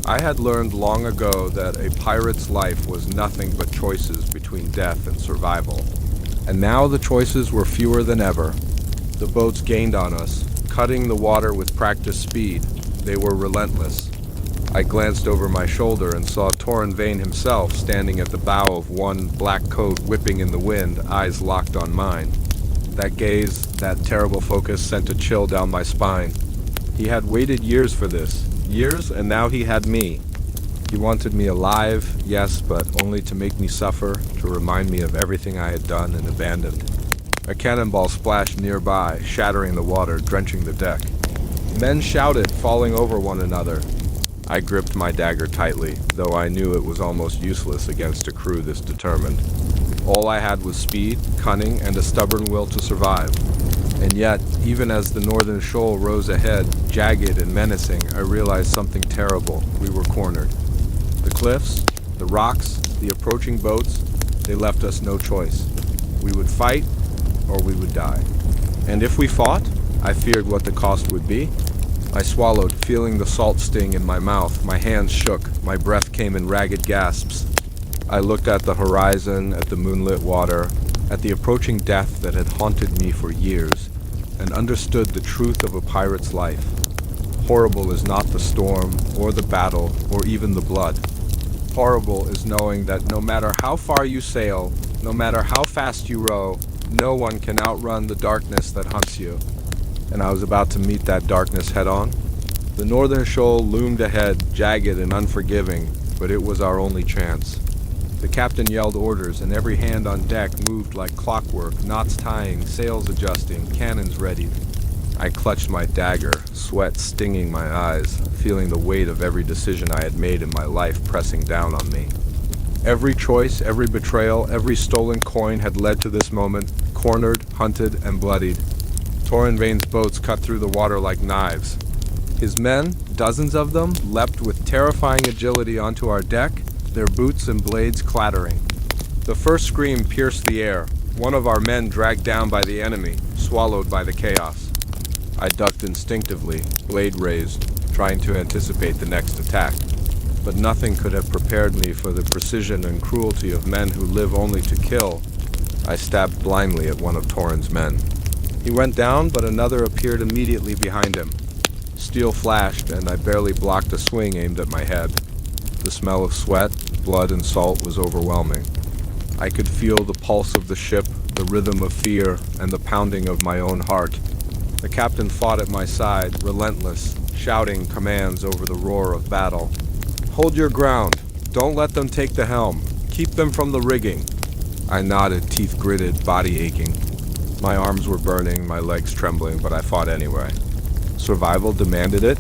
I had learned long ago that a pirate's life was nothing but choices between death and survival. And now the choices were fewer than ever. The boats gained on us, cutting the water with practiced speed. They were relentless. I glanced over my shoulder and saw Torren Vane himself standing at the bow of one, black coat whipping in the wind, eyes locked on mine. That gaze, that terrible focus sent a chill down my spine. He had waited years for this. Years, and now he had me. He wanted me alive, yes, but only to make me suffer, to remind me of everything I had done and abandoned. A cannonball splashed nearby, shattering the water, drenching the deck. Men shouted, falling over one another. I gripped my dagger tightly, though I knew it was almost useless against a crew this determined. All I had was speed, cunning, and a stubborn will to survive. And yet, even as the northern shoal rose ahead, jagged and menacing, I realized something terrible. We were cornered. The cliffs, the rocks, the approaching boats, they left us no choice. We would fight, or we would die. And if we fought, I feared what the cost would be. I swallowed, feeling the salt sting in my mouth. My hands shook. My breath came in ragged gasps. I looked at the horizon, at the moonlit water, at the approaching death that had haunted me for years, and understood the truth of a pirate's life. Horrible is not the storm, or the battle, or even the blood. Horrible is knowing that no matter how far you sail, no matter how fast you row, no one can outrun the darkness that hunts you. And I was about to meet that darkness head-on. The northern shoal loomed ahead, jagged and unforgiving, but it was our only chance. The captain yelled orders, and every hand on deck moved like clockwork, knots tying, sails adjusting, cannons readied. I clutched my dagger, sweat stinging my eyes, feeling the weight of every decision I had made in my life pressing down on me. Every choice, every betrayal, every stolen coin had led to this moment, cornered, hunted, and bloodied. Torren Vane's boats cut through the water like knives. His men, dozens of them, leapt with terrifying agility onto our deck, their boots and blades clattering. The first scream pierced the air. One of our men dragged down by the enemy, swallowed by the chaos. I ducked instinctively, blade raised, trying to anticipate the next attack. But nothing could have prepared me for the precision and cruelty of men who live only to kill. I stabbed blindly at one of Torren's men. He went down, but another appeared immediately behind him. Steel flashed, and I barely blocked a swing aimed at my head. The smell of sweat, blood, and salt was overwhelming. I could feel the pulse of the ship, the rhythm of fear, and the pounding of my own heart. The captain fought at my side, relentless, shouting commands over the roar of battle. "Hold your ground. Don't let them take the helm. Keep them from the rigging." I nodded, teeth gritted, body aching. My arms were burning, my legs trembling, but I fought anyway. Survival demanded it.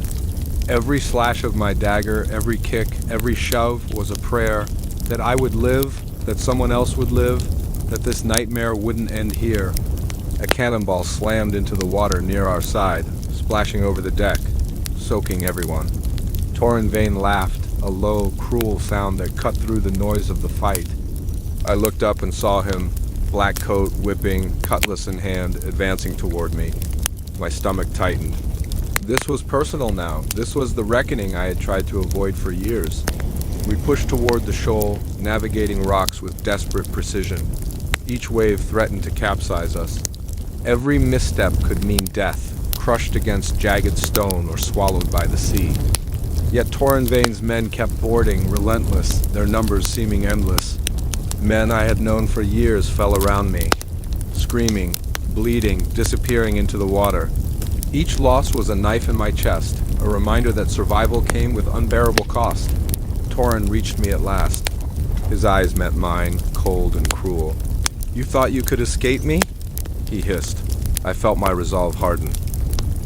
Every slash of my dagger, every kick, every shove was a prayer that I would live, that someone else would live, that this nightmare wouldn't end here. A cannonball slammed into the water near our side, splashing over the deck, soaking everyone. Torren Vane laughed, a low, cruel sound that cut through the noise of the fight. I looked up and saw him, black coat whipping, cutlass in hand, advancing toward me. My stomach tightened. This was personal now. This was the reckoning I had tried to avoid for years. We pushed toward the shoal, navigating rocks with desperate precision. Each wave threatened to capsize us. Every misstep could mean death, crushed against jagged stone or swallowed by the sea. Yet Torren Vane's men kept boarding, relentless, their numbers seeming endless. Men I had known for years fell around me, screaming, bleeding, disappearing into the water. Each loss was a knife in my chest, a reminder that survival came with unbearable cost. Torren reached me at last. His eyes met mine, cold and cruel. "You thought you could escape me?" he hissed. I felt my resolve harden.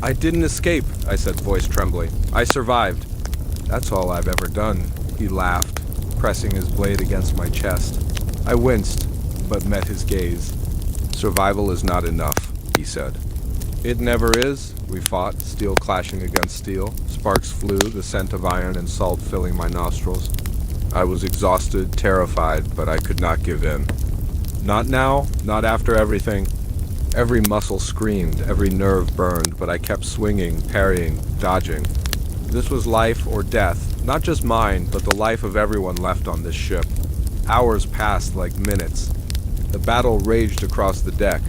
"I didn't escape," I said, voice trembling. "I survived." "That's all I've ever done," he laughed, pressing his blade against my chest. I winced, but met his gaze. "Survival is not enough," he said. "It never is." We fought, steel clashing against steel. Sparks flew, the scent of iron and salt filling my nostrils. I was exhausted, terrified, but I could not give in. Not now, not after everything. Every muscle screamed, every nerve burned, but I kept swinging, parrying, dodging. This was life or death, not just mine, but the life of everyone left on this ship. Hours passed like minutes. The battle raged across the deck.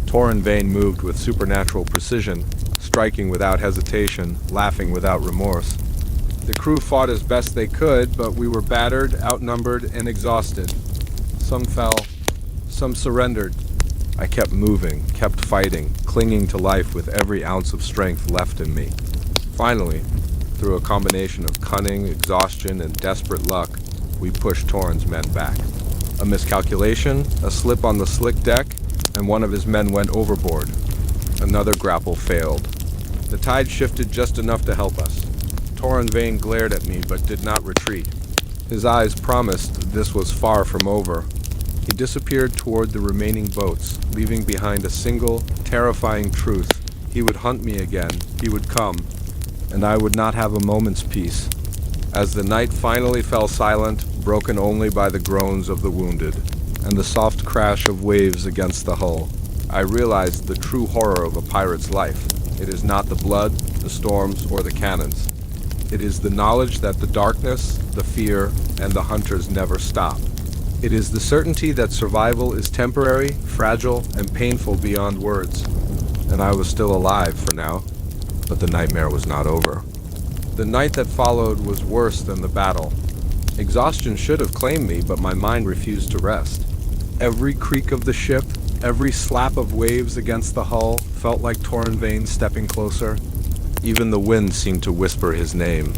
Torren Vane moved with supernatural precision, striking without hesitation, laughing without remorse. The crew fought as best they could, but we were battered, outnumbered, and exhausted. Some fell, some surrendered. I kept moving, kept fighting, clinging to life with every ounce of strength left in me. Finally, through a combination of cunning, exhaustion, and desperate luck, we pushed Torren's men back. A miscalculation, a slip on the slick deck, and one of his men went overboard. Another grapple failed. The tide shifted just enough to help us. Torren Vane glared at me but did not retreat. His eyes promised this was far from over. He disappeared toward the remaining boats, leaving behind a single, terrifying truth. He would hunt me again, he would come, and I would not have a moment's peace. As the night finally fell silent, broken only by the groans of the wounded, and the soft crash of waves against the hull, I realized the true horror of a pirate's life. It is not the blood, the storms, or the cannons. It is the knowledge that the darkness, the fear, and the hunters never stop. It is the certainty that survival is temporary, fragile, and painful beyond words. And I was still alive for now, but the nightmare was not over. The night that followed was worse than the battle. Exhaustion should have claimed me, but my mind refused to rest. Every creak of the ship, every slap of waves against the hull felt like Torren Vane stepping closer. Even the wind seemed to whisper his name.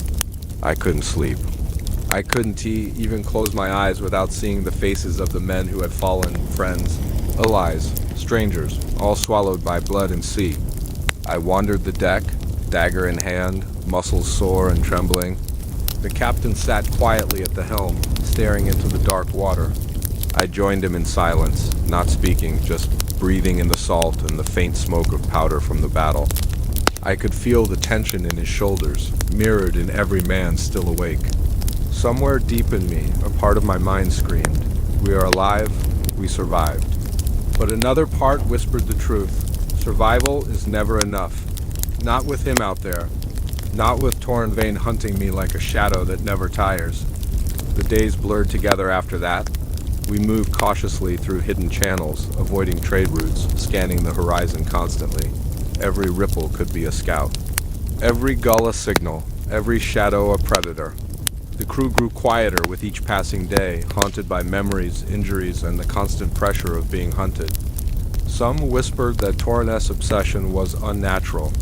I couldn't sleep. I couldn't even close my eyes without seeing the faces of the men who had fallen, friends, allies, strangers, all swallowed by blood and sea. I wandered the deck, dagger in hand, muscles sore and trembling. The captain sat quietly at the helm, staring into the dark water. I joined him in silence, not speaking, just breathing in the salt and the faint smoke of powder from the battle. I could feel the tension in his shoulders, mirrored in every man still awake. Somewhere deep in me, a part of my mind screamed, "We are alive, we survived." But another part whispered the truth. Survival is never enough. Not with him out there. Not with Torren Vane hunting me like a shadow that never tires. The days blurred together after that. We moved cautiously through hidden channels, avoiding trade routes, scanning the horizon constantly. Every ripple could be a scout. Every gull a signal, every shadow a predator. The crew grew quieter with each passing day, haunted by memories, injuries, and the constant pressure of being hunted. Some whispered that Torren's obsession was unnatural,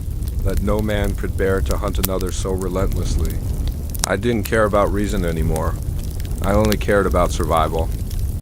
that no man could bear to hunt another so relentlessly. I didn't care about reason anymore. I only cared about survival.